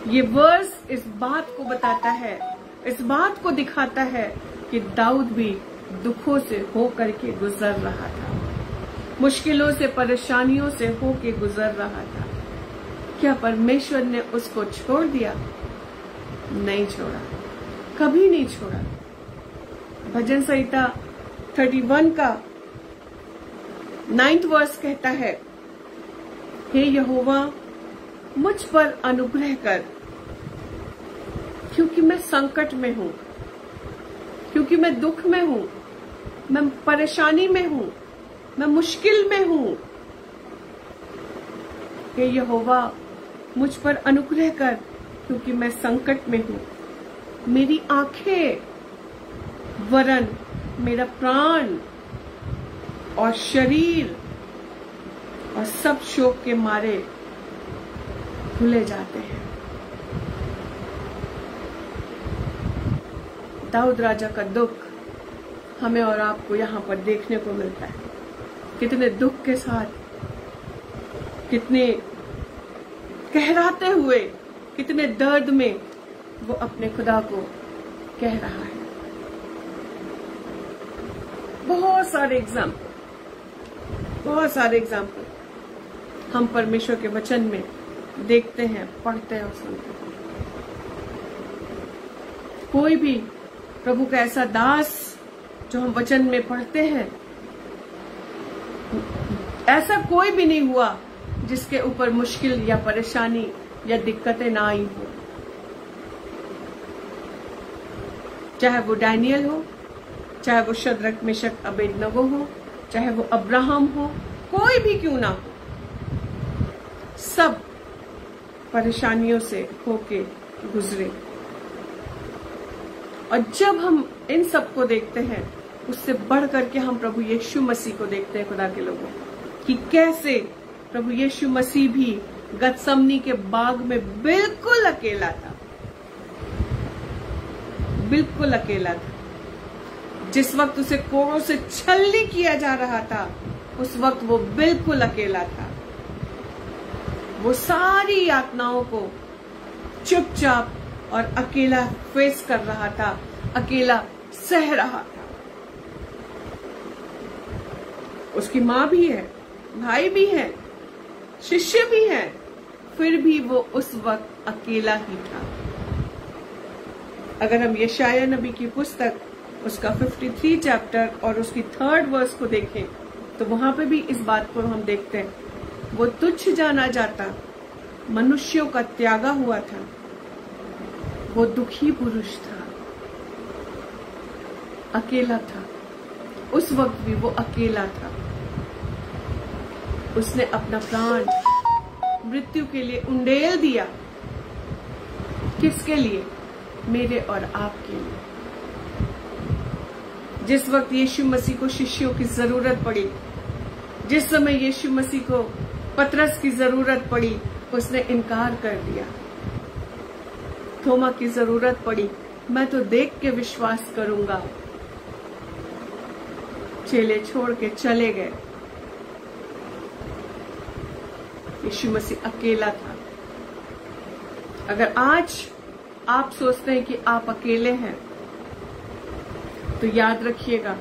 ये वर्स इस बात को बताता है, इस बात को दिखाता है कि दाऊद भी दुखों से होकर के गुजर रहा था, मुश्किलों से, परेशानियों से होकर गुजर रहा था। क्या परमेश्वर ने उसको छोड़ दिया? नहीं छोड़ा, कभी नहीं छोड़ा। भजन संहिता 31 का 9th वर्स कहता है, हे यहोवा मुझ पर अनुग्रह कर, क्योंकि मैं संकट में हूं, क्योंकि मैं दुख में हूं, मैं परेशानी में हूं, मैं मुश्किल में हूं। हे यहोवा मुझ पर अनुग्रह कर, क्योंकि मैं संकट में हूं। मेरी आंखें वरन मेरा प्राण और शरीर और सब शोक के मारे भूले जाते हैं। दाऊद राजा का दुख हमें और आपको यहाँ पर देखने को मिलता है। कितने दुख के साथ, कितने कहराते हुए, कितने दर्द में वो अपने खुदा को कह रहा है। बहुत सारे एग्जाम्पल हम परमेश्वर के वचन में देखते हैं, पढ़ते हैं और सुनते हैं। कोई भी प्रभु का ऐसा दास जो हम वचन में पढ़ते हैं, ऐसा कोई भी नहीं हुआ जिसके ऊपर मुश्किल या परेशानी या दिक्कतें ना आई हो। चाहे वो डैनियल हो, चाहे वो शद्रक मेशक अबेदनगो हो, चाहे वो अब्राहम हो, कोई भी क्यों ना हो, सब परेशानियों से होके गुजरे। और जब हम इन सब को देखते हैं, उससे बढ़ करके हम प्रभु यीशु मसीह को देखते हैं, खुदा के लोगों, कि कैसे प्रभु यीशु मसीह भी गतसमनी के बाग में बिल्कुल अकेला था, बिल्कुल अकेला था। जिस वक्त उसे कोड़ों से छलनी किया जा रहा था, उस वक्त वो बिल्कुल अकेला था। वो सारी यातनाओं को चुपचाप और अकेला फेस कर रहा था, अकेला सह रहा था। उसकी माँ भी है, भाई भी है, शिष्य भी है, फिर भी वो उस वक्त अकेला ही था। अगर हम यशायाह नबी की पुस्तक उसका 53 चैप्टर और उसकी 3rd वर्स को देखें, तो वहां पे भी इस बात को हम देखते हैं। वो तुच्छ जाना जाता, मनुष्यों का त्यागा हुआ था, वो दुखी पुरुष था, अकेला था। उस वक्त भी वो अकेला था। उसने अपना प्राण मृत्यु के लिए उंडेल दिया। किसके लिए? मेरे और आपके लिए। जिस वक्त यीशु मसीह को शिष्यों की जरूरत पड़ी, जिस समय यीशु मसीह को पतरस की जरूरत पड़ी, उसने इनकार कर दिया। थोमा की जरूरत पड़ी, मैं तो देख के विश्वास करूंगा, चेले छोड़ के चले गए। यीशु मसीह अकेला था। अगर आज आप सोचते हैं कि आप अकेले हैं, तो याद रखिएगा,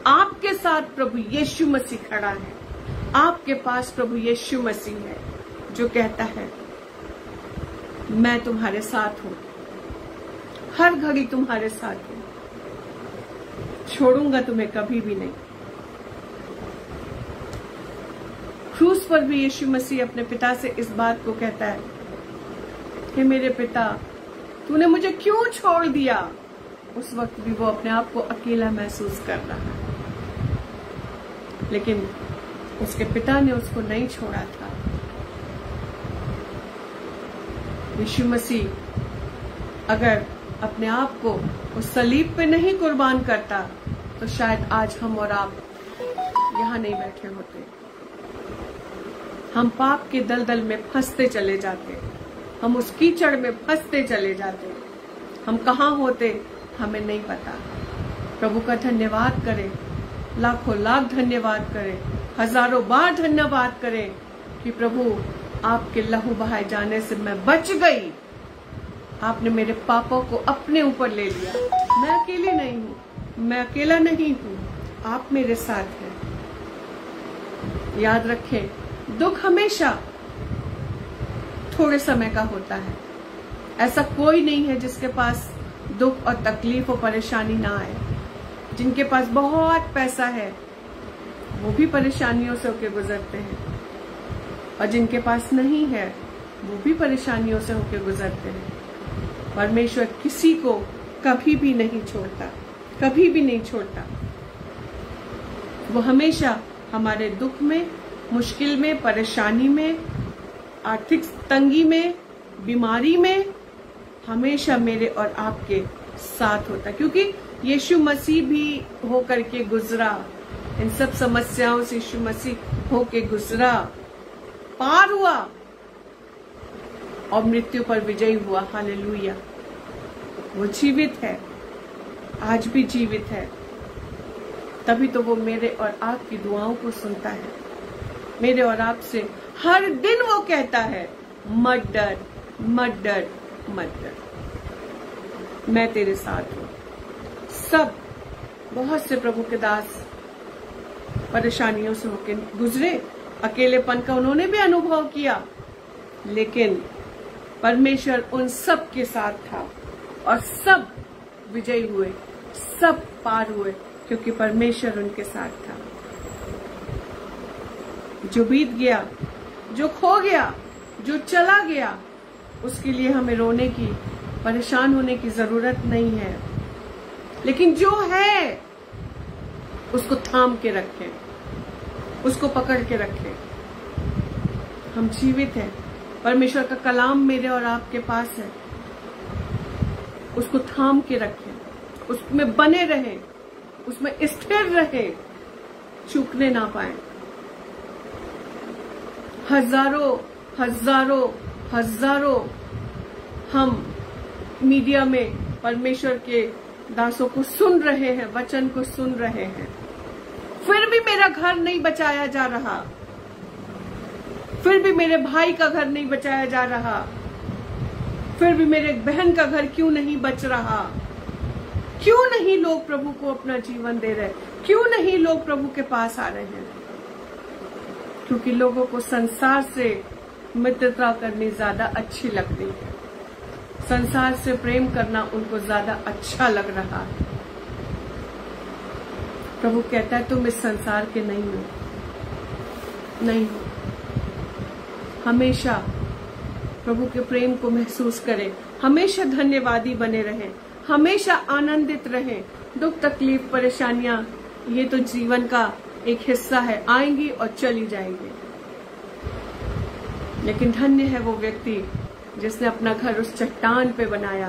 आपके साथ प्रभु यीशु मसीह खड़ा है। आपके पास प्रभु यीशु मसीह है जो कहता है, मैं तुम्हारे साथ हूं, हर घड़ी तुम्हारे साथ हूं, छोड़ूंगा तुम्हें कभी भी नहीं। क्रूस पर भी यीशु मसीह अपने पिता से इस बात को कहता है कि मेरे पिता, तूने मुझे क्यों छोड़ दिया? उस वक्त भी वो अपने आप को अकेला महसूस कर रहा है, लेकिन उसके पिता ने उसको नहीं छोड़ा था। यीशु मसीह अगर अपने आप को उस सलीब पे नहीं कुर्बान करता तो शायद आज हम और आप यहाँ नहीं बैठे होते। हम पाप के दलदल में फंसते चले जाते, हम उस कीचड़ में फंसते चले जाते। हम कहाँ होते हमें नहीं पता। प्रभु का धन्यवाद करें, लाखों लाख धन्यवाद करें, हजारों बार धन्यवाद करें कि प्रभु आपके लहू बहाए जाने से मैं बच गई। आपने मेरे पापों को अपने ऊपर ले लिया। मैं अकेली नहीं हूँ, मैं अकेला नहीं हूँ, आप मेरे साथ हैं। याद रखें, दुख हमेशा थोड़े समय का होता है। ऐसा कोई नहीं है जिसके पास दुख और तकलीफ और परेशानी ना आए। जिनके पास बहुत पैसा है वो भी परेशानियों से होके गुजरते हैं, और जिनके पास नहीं है वो भी परेशानियों से होके गुजरते हैं। परमेश्वर किसी को कभी भी नहीं छोड़ता, कभी भी नहीं छोड़ता। वो हमेशा हमारे दुख में, मुश्किल में, परेशानी में, आर्थिक तंगी में, बीमारी में हमेशा मेरे और आपके साथ होता, क्योंकि यीशु मसीह भी होकर के गुजरा। इन सब समस्याओं से यीशु मसीह होके गुजरा, पार हुआ और मृत्यु पर विजयी हुआ। हालेलुया। वो जीवित है, आज भी जीवित है। तभी तो वो मेरे और आपकी दुआओं को सुनता है। मेरे और आपसे हर दिन वो कहता है, मत डर, मत डर, मत डर, मैं तेरे साथ हूं। सब बहुत से प्रभु के दास परेशानियों से होकर गुजरे, अकेलेपन का उन्होंने भी अनुभव किया, लेकिन परमेश्वर उन सब के साथ था और सब विजयी हुए, सब पार हुए, क्योंकि परमेश्वर उनके साथ था। जो बीत गया, जो खो गया, जो चला गया, उसके लिए हमें रोने की, परेशान होने की जरूरत नहीं है। लेकिन जो है उसको थाम के रखें, उसको पकड़ के रखें। हम जीवित हैं, परमेश्वर का कलाम मेरे और आपके पास है, उसको थाम के रखें, उसमें बने रहें, उसमें स्थिर रहें, चूकने ना पाए। हजारों हजारों हजारों हम मीडिया में परमेश्वर के दासों को सुन रहे हैं, वचन को सुन रहे हैं, फिर भी मेरा घर नहीं बचाया जा रहा, फिर भी मेरे भाई का घर नहीं बचाया जा रहा, फिर भी मेरे बहन का घर क्यों नहीं बच रहा? क्यों नहीं लोग प्रभु को अपना जीवन दे रहे? क्यों नहीं लोग प्रभु के पास आ रहे हैं? क्योंकि लोगों को संसार से मित्रता करनी ज्यादा अच्छी लगती है, संसार से प्रेम करना उनको ज्यादा अच्छा लग रहा है। प्रभु कहता है तुम इस संसार के नहीं हो, नहीं हो। हमेशा प्रभु के प्रेम को महसूस करें, हमेशा धन्यवादी बने रहें, हमेशा आनंदित रहें। दुख, तकलीफ, परेशानियां ये तो जीवन का एक हिस्सा है, आएंगी और चली जाएंगी। लेकिन धन्य है वो व्यक्ति जिसने अपना घर उस चट्टान पे बनाया।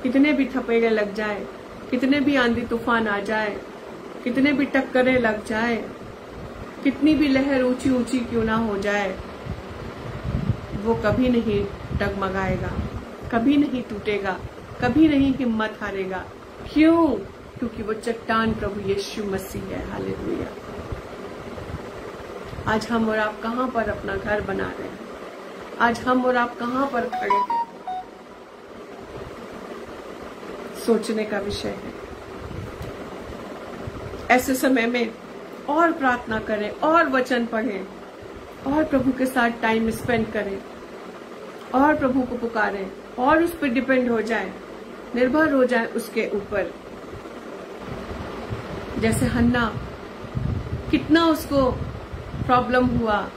कितने भी थपेड़े लग जाए, कितने भी आंधी तूफान आ जाए, कितने भी टक्करें लग जाए, कितनी भी लहर ऊंची ऊंची क्यों ना हो जाए, वो कभी नहीं डगमगाएगा, कभी नहीं टूटेगा, कभी नहीं हिम्मत हारेगा। क्यों? क्योंकि वो चट्टान प्रभु यीशु मसीह है। हालेलुया। आज हम और आप कहां पर अपना घर बना रहे हैं? आज हम और आप कहां पर खड़े हैं? सोचने का विषय है। ऐसे समय में और प्रार्थना करें, और वचन पढ़ें, और प्रभु के साथ टाइम स्पेंड करें, और प्रभु को पुकारें, और उस पर डिपेंड हो जाए, निर्भर हो जाए उसके ऊपर। जैसे हन्ना, कितना उसको प्रॉब्लम हुआ,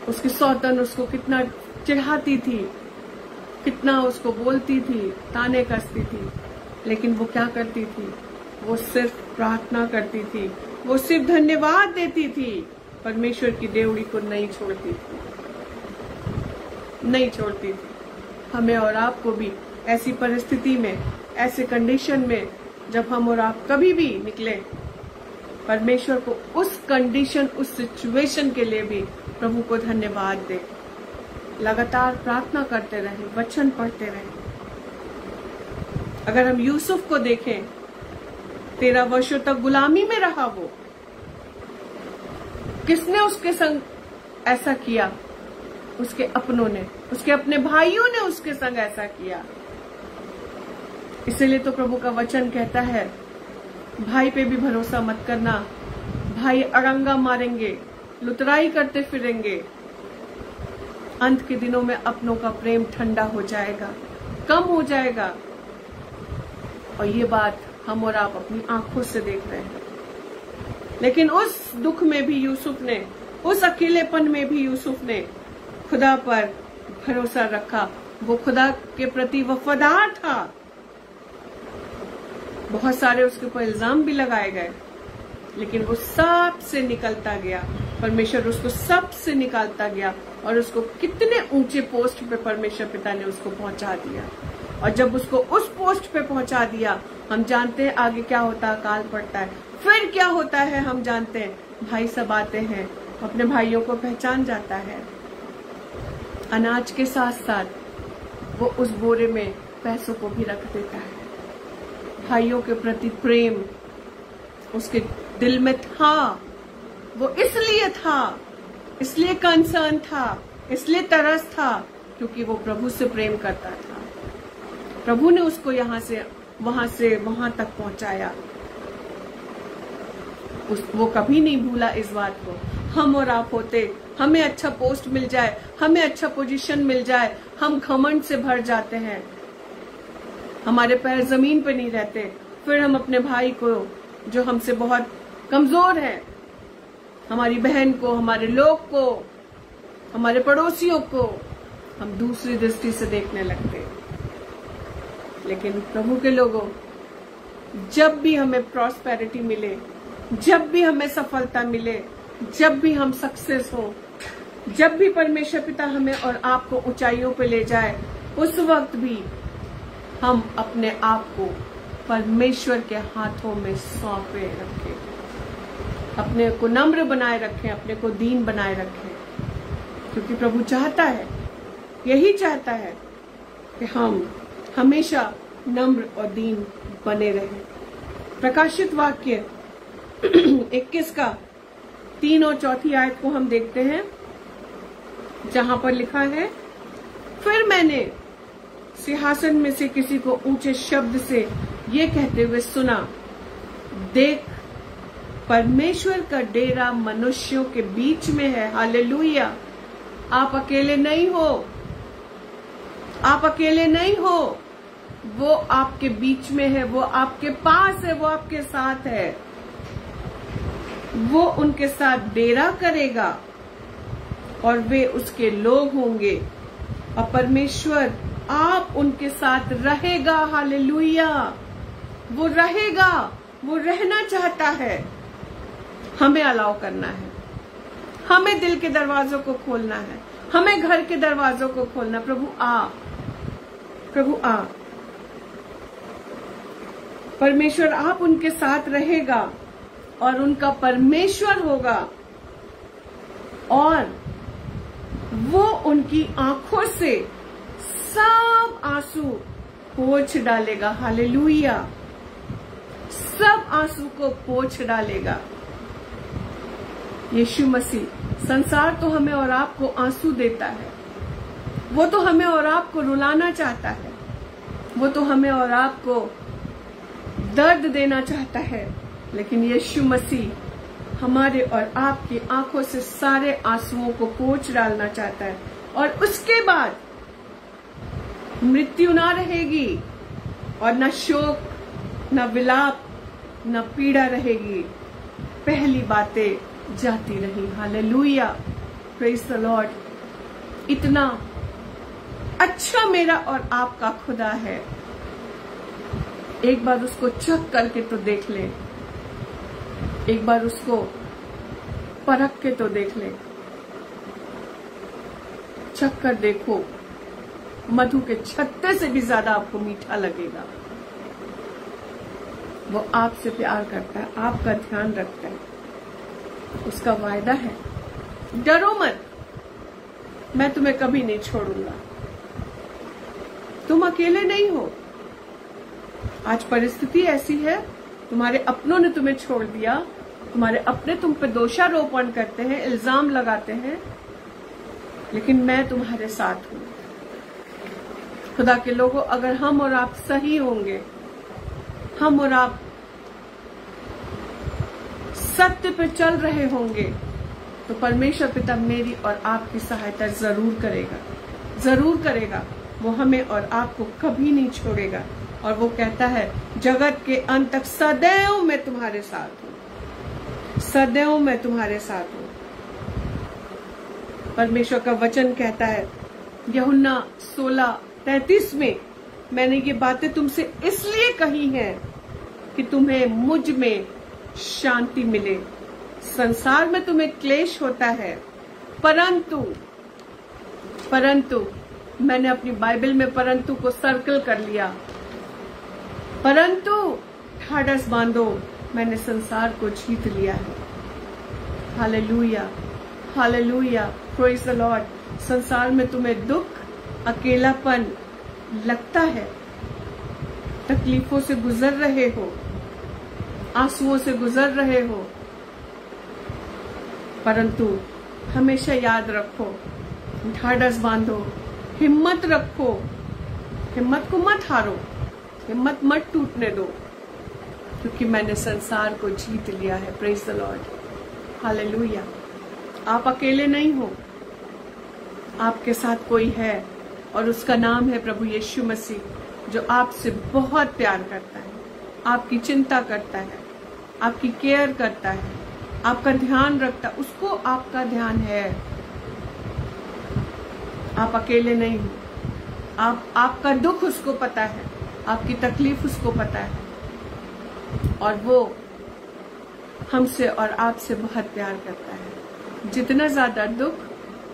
उसकी सौतन उसको कितना चिढ़ाती थी, कितना उसको बोलती थी, ताने कसती थी, लेकिन वो क्या करती थी? वो सिर्फ प्रार्थना करती थी, वो सिर्फ धन्यवाद देती थी, परमेश्वर की देवड़ी को नहीं छोड़ती थी। नहीं छोड़ती थी। हमें और आपको भी ऐसी परिस्थिति में, ऐसे कंडीशन में जब हम और आप कभी भी निकले, परमेश्वर को उस कंडीशन, उस सिचुएशन के लिए भी प्रभु को धन्यवाद दे। लगातार प्रार्थना करते रहे, वचन पढ़ते रहे। अगर हम यूसुफ को देखें, 13 वर्षों तक गुलामी में रहा वो। किसने उसके संग ऐसा किया? उसके अपनों ने, उसके अपने भाइयों ने उसके संग ऐसा किया। इसलिए तो प्रभु का वचन कहता है, भाई पे भी भरोसा मत करना। भाई अड़ंगा मारेंगे, लुतराई करते फिरेंगे। अंत के दिनों में अपनों का प्रेम ठंडा हो जाएगा, कम हो जाएगा। और ये बात हम और आप अपनी आंखों से देख रहे हैं। लेकिन उस दुख में भी यूसुफ ने, उस अकेलेपन में भी यूसुफ ने खुदा पर भरोसा रखा। वो खुदा के प्रति वफादार था। बहुत सारे उसके ऊपर इल्जाम भी लगाए गए, लेकिन वो सब से निकलता गया। परमेश्वर उसको सब से निकालता गया और उसको कितने ऊंचे पोस्ट पे परमेश्वर पिता ने उसको पहुंचा दिया। और जब उसको उस पोस्ट पे पहुंचा दिया, हम जानते हैं आगे क्या होता है, अकाल पड़ता है। फिर क्या होता है हम जानते हैं। भाई सब आते हैं, अपने भाइयों को पहचान जाता है। अनाज के साथ साथ वो उस बोरे में पैसों को भी रख देता है। भाइयों के प्रति प्रेम उसके दिल में था। वो इसलिए कंसर्न था, इसलिए तरस था, क्योंकि वो प्रभु से प्रेम करता था। प्रभु ने उसको यहाँ से वहां तक पहुंचाया। वो कभी नहीं भूला इस बात को। हम और आप होते, हमें अच्छा पोस्ट मिल जाए, हमें अच्छा पोजीशन मिल जाए, हम घमंड से भर जाते हैं, हमारे पैर जमीन पे नहीं रहते। फिर हम अपने भाई को, जो हमसे बहुत कमजोर है, हमारी बहन को, हमारे लोग को, हमारे पड़ोसियों को, हम दूसरी दृष्टि से देखने लगते। लेकिन प्रभु के लोगों, जब भी हमें प्रॉस्पेरिटी मिले, जब भी हमें सफलता मिले, जब भी हम सक्सेस हो, जब भी परमेश्वर पिता हमें और आपको ऊंचाइयों पे ले जाए, उस वक्त भी हम अपने आप को परमेश्वर के हाथों में सौंपे रखें, अपने को नम्र बनाए रखें, अपने को दीन बनाए रखें। क्योंकि प्रभु चाहता है, यही चाहता है कि हम हमेशा नम्र और दीन बने रहें। प्रकाशित वाक्य 21 का 3 और 4 आयत को हम देखते हैं, जहां पर लिखा है, फिर मैंने सिंहासन में से किसी को ऊंचे शब्द से ये कहते हुए सुना, देख परमेश्वर का डेरा मनुष्यों के बीच में है। हालेलुया। आप अकेले नहीं हो, आप अकेले नहीं हो। वो आपके बीच में है, वो आपके पास है, वो आपके साथ है। वो उनके साथ डेरा करेगा और वे उसके लोग होंगे और परमेश्वर आप उनके साथ रहेगा। हालेलुया। वो रहेगा, वो रहना चाहता है। हमें अलाउ करना है, हमें दिल के दरवाजों को खोलना है, हमें घर के दरवाजों को खोलना। प्रभु आ, प्रभु आ। परमेश्वर आप उनके साथ रहेगा और उनका परमेश्वर होगा और वो उनकी आंखों से सब आंसू पोंछ डालेगा। हालेलुया। सब आंसू को पोंछ डालेगा। यीशु मसीह, संसार तो हमें और आपको आंसू देता है, वो तो हमें और आपको रुलाना चाहता है, वो तो हमें और आपको दर्द देना चाहता है। लेकिन यीशु मसीह हमारे और आपकी आंखों से सारे आंसुओं को पोंछ डालना चाहता है और उसके बाद मृत्यु ना रहेगी और न शोक, न विलाप, न पीड़ा रहेगी। पहली बातें जाती रही। हालेलुया। Praise the Lord. इतना अच्छा मेरा और आपका खुदा है। एक बार उसको चेक करके तो देख ले, एक बार उसको परख के तो देख ले। चख कर देखो, मधु के छत्ते से भी ज्यादा आपको मीठा लगेगा। वो आपसे प्यार करता है, आपका ध्यान रखता है, उसका वायदा है, डरो मत, मैं तुम्हें कभी नहीं छोड़ूंगा। तुम अकेले नहीं हो। आज परिस्थिति ऐसी है, तुम्हारे अपनों ने तुम्हें छोड़ दिया, तुम्हारे अपने तुम पे दोषारोपण करते हैं, इल्जाम लगाते हैं, लेकिन मैं तुम्हारे साथ हूं। खुदा के लोगों, अगर हम और आप सही होंगे, हम और आप सत्य पे चल रहे होंगे, तो परमेश्वर पिता मेरी और आपकी सहायता जरूर करेगा, जरूर करेगा। वो हमें और आपको कभी नहीं छोड़ेगा। और वो कहता है, जगत के अंत तक सदैव मैं तुम्हारे साथ हूं, सदैव मैं तुम्हारे साथ हूं। परमेश्वर का वचन कहता है यूहन्ना 16:33 में, मैंने ये बातें तुमसे इसलिए कही हैं कि तुम्हें मुझ में शांति मिले। संसार में तुम्हें क्लेश होता है, परंतु मैंने अपनी बाइबल में परंतु को सर्कल कर लिया। परंतु ढाढ़स बांधो, मैंने संसार को जीत लिया है। Hallelujah, hallelujah, praise the Lord. संसार में तुम्हें दुख, अकेलापन लगता है, तकलीफों से गुजर रहे हो, आंसुओं से गुजर रहे हो, परंतु हमेशा याद रखो, ढाढ़स बांधो, हिम्मत रखो, हिम्मत को मत हारो, हिम्मत मत टूटने दो, क्योंकि मैंने संसार को जीत लिया है। Praise the Lord, hallelujah. आप अकेले नहीं हो, आपके साथ कोई है, और उसका नाम है प्रभु यीशु मसीह, जो आपसे बहुत प्यार करता है, आपकी चिंता करता है, आपकी केयर करता है, आपका ध्यान रखता है। उसको आपका ध्यान है, आप अकेले नहीं हो। आपका दुख उसको पता है, आपकी तकलीफ उसको पता है, और वो हमसे और आपसे बहुत प्यार करता है। जितना ज्यादा दुख,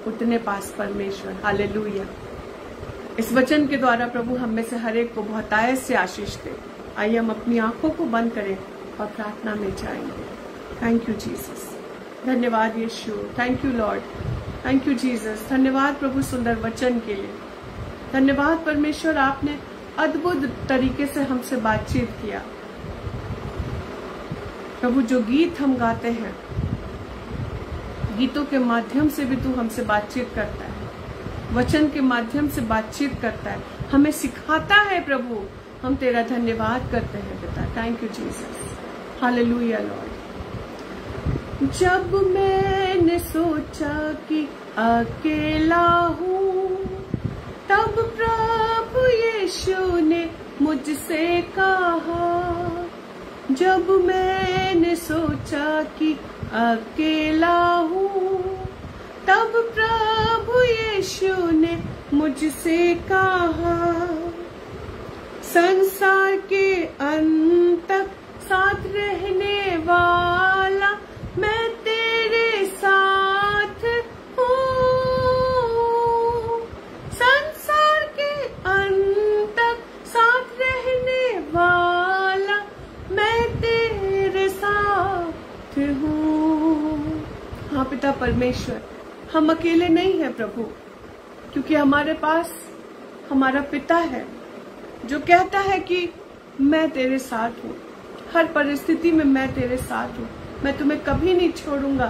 उतने पास परमेश्वर। हालेलुया। इस वचन के द्वारा प्रभु हम में से हर एक को बहुतायत से आशीष दे। आइए हम अपनी आंखों को बंद करें और प्रार्थना में जाएंगे। थैंक यू जीसस, धन्यवाद Yeshu, thank you Lord, thank you Jesus. धन्यवाद प्रभु सुंदर वचन के लिए, धन्यवाद परमेश्वर, आपने अद्भुत तरीके से हमसे बातचीत किया। प्रभु, जो गीत हम गाते हैं, गीतों के माध्यम से भी तू हमसे बातचीत करता है, वचन के माध्यम से बातचीत करता है, हमें सिखाता है। प्रभु, हम तेरा धन्यवाद करते हैं पिता। Thank you Jesus, hallelujah Lord. जब मैंने सोचा कि अकेला हूँ, तब प्रभु यीशु ने मुझसे कहा। जब मैंने सोचा कि अकेला हूँ, तब प्रभु यीशु ने मुझसे कहा, संसार के अंत तक साथ रहने वाला मैं तेरे साथ हूँ। संसार के अंत तक साथ रहने वाला मैं तेरे साथ हूँ। हाँ पिता परमेश्वर, हम अकेले नहीं हैं प्रभु, क्योंकि हमारे पास हमारा पिता है जो कहता है कि मैं तेरे साथ हूँ, हर परिस्थिति में मैं तेरे साथ हूँ, मैं तुम्हें कभी नहीं छोड़ूंगा,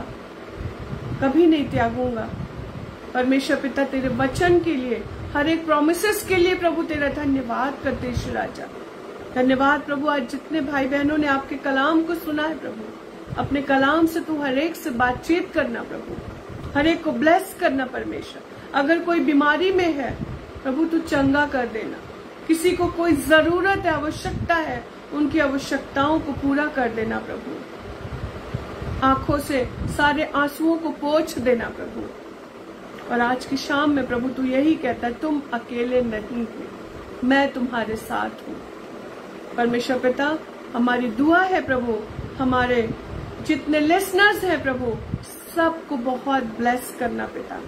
कभी नहीं त्यागूंगा। परमेश्वर पिता, तेरे वचन के लिए, हर एक प्रोमिसेस के लिए प्रभु तेरा धन्यवाद करते ईश्वर राजा। धन्यवाद प्रभु, आज जितने भाई बहनों ने आपके कलाम को सुना है प्रभु, अपने कलाम से तू हर एक से बातचीत करना प्रभु, हर एक को ब्लेस करना परमेश्वर। अगर कोई बीमारी में है प्रभु, तू चंगा कर देना। किसी को कोई जरूरत है, आवश्यकता है, उनकी आवश्यकताओं को पूरा कर देना प्रभु। आंखों से सारे आंसुओं को पोंछ देना प्रभु। और आज की शाम में प्रभु तू यही कहता है, तुम अकेले नहीं हो, मैं तुम्हारे साथ हूँ। परमेश्वर पिता, हमारी दुआ है प्रभु, हमारे जितने लिसनर्स हैं प्रभु, सबको बहुत ब्लेस करना पिता।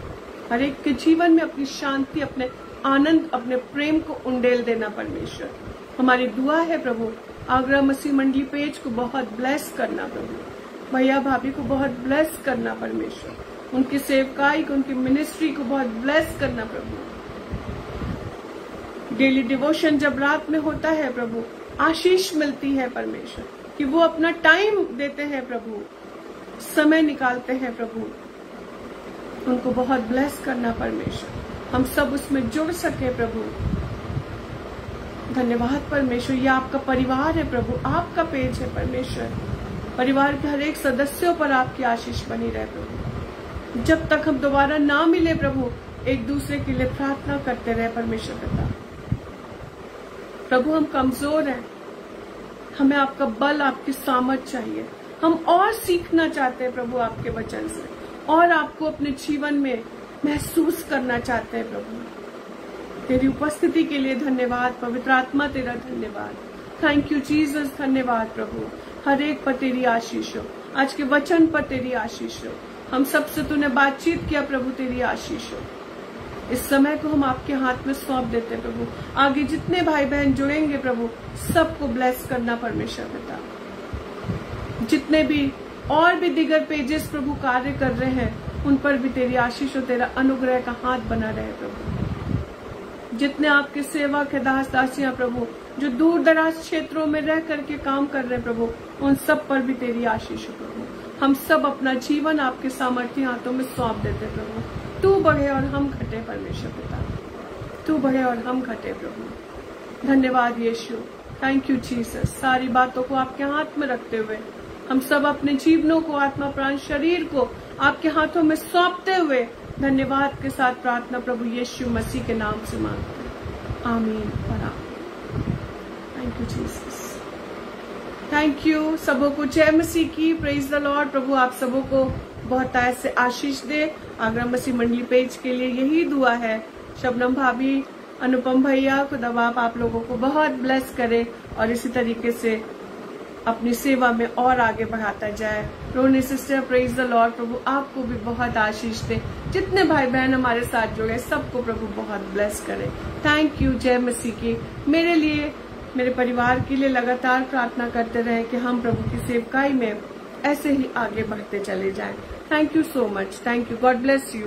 हर एक के जीवन में अपनी शांति, अपने आनंद, अपने प्रेम को उंडेल देना परमेश्वर। हमारी दुआ है प्रभु, आगरा मसीह मंडली पेज को बहुत ब्लेस करना प्रभु, भैया भाभी को बहुत ब्लेस करना परमेश्वर, उनकी सेवकाई को, उनकी मिनिस्ट्री को बहुत ब्लेस करना प्रभु। डेली डिवोशन जब रात में होता है प्रभु, आशीष मिलती है परमेश्वर कि वो अपना टाइम देते हैं प्रभु, समय निकालते हैं प्रभु, उनको बहुत ब्लेस करना परमेश्वर। हम सब उसमें जुड़ सके प्रभु। धन्यवाद परमेश्वर, ये आपका परिवार है प्रभु, आपका पेज है परमेश्वर। परिवार के हर एक सदस्यों पर आपकी आशीष बनी रहे प्रभु। जब तक हम दोबारा ना मिले प्रभु, एक दूसरे के लिए प्रार्थना करते रहे परमेश्वर पिता। प्रभु हम कमजोर हैं, हमें आपका बल, आपकी सामर्थ चाहिए। हम और सीखना चाहते हैं प्रभु आपके वचन से, और आपको अपने जीवन में महसूस करना चाहते हैं प्रभु। तेरी उपस्थिति के लिए धन्यवाद, पवित्र आत्मा तेरा धन्यवाद। थैंक यू जीसस, धन्यवाद प्रभु। हर एक पर तेरी आशीष हो, आज के वचन पर तेरी आशीष हो। हम सबसे तूने बातचीत किया प्रभु, तेरी आशीष हो। इस समय को हम आपके हाथ में सौंप देते हैं प्रभु। आगे जितने भाई बहन जुड़ेंगे प्रभु, सबको ब्लेस करना परमेश्वर पिता। जितने भी और भी दिगर पेजेस प्रभु कार्य कर रहे हैं, उन पर भी तेरी आशीष और तेरा अनुग्रह का हाथ बना रहे प्रभु। जितने आपके सेवक है, दास दासियां प्रभु, जो दूर दराज क्षेत्रों में रह करके काम कर रहे हैं प्रभु, उन सब पर भी तेरी आशीष हो प्रभु। हम सब अपना जीवन आपके सामर्थ्य हाथों में सौंप देते प्रभु। तू बढ़े और हम घटे परमेश्वर पिता, तू बढ़े और हम घटे प्रभु। धन्यवाद यीशु, थैंक यू जीसस। सारी बातों को आपके हाथ में रखते हुए हम सब अपने जीवनों को, आत्मा प्राण शरीर को आपके हाथों में सौंपते हुए धन्यवाद के साथ प्रार्थना प्रभु यीशु मसीह के नाम से मांगते हैं, आमीन और आमीन। Thank you Jesus, thank you. सबों को जय मसीह की, प्रेज द लॉर्ड। प्रभु आप सबों को बहुत ऐसे आशीष दे। आगरा मसीह मंडली पेज के लिए यही दुआ है। शबनम भाभी, अनुपम भैया, खुदा बाप आप लोगों को बहुत ब्लेस करे और इसी तरीके से अपनी सेवा में और आगे बढ़ाता जाए। रोनी सिस्टर, प्रेज द लॉर्ड। प्रभु आपको भी बहुत आशीष दे। जितने भाई बहन हमारे साथ जुड़े, सबको प्रभु बहुत ब्लेस करे। Thank you. जय मसीह की। मेरे लिए, मेरे परिवार के लिए लगातार प्रार्थना करते रहे कि हम प्रभु की सेवकाई में ऐसे ही आगे बढ़ते चले जाएं। Thank you so much. Thank you. God bless you.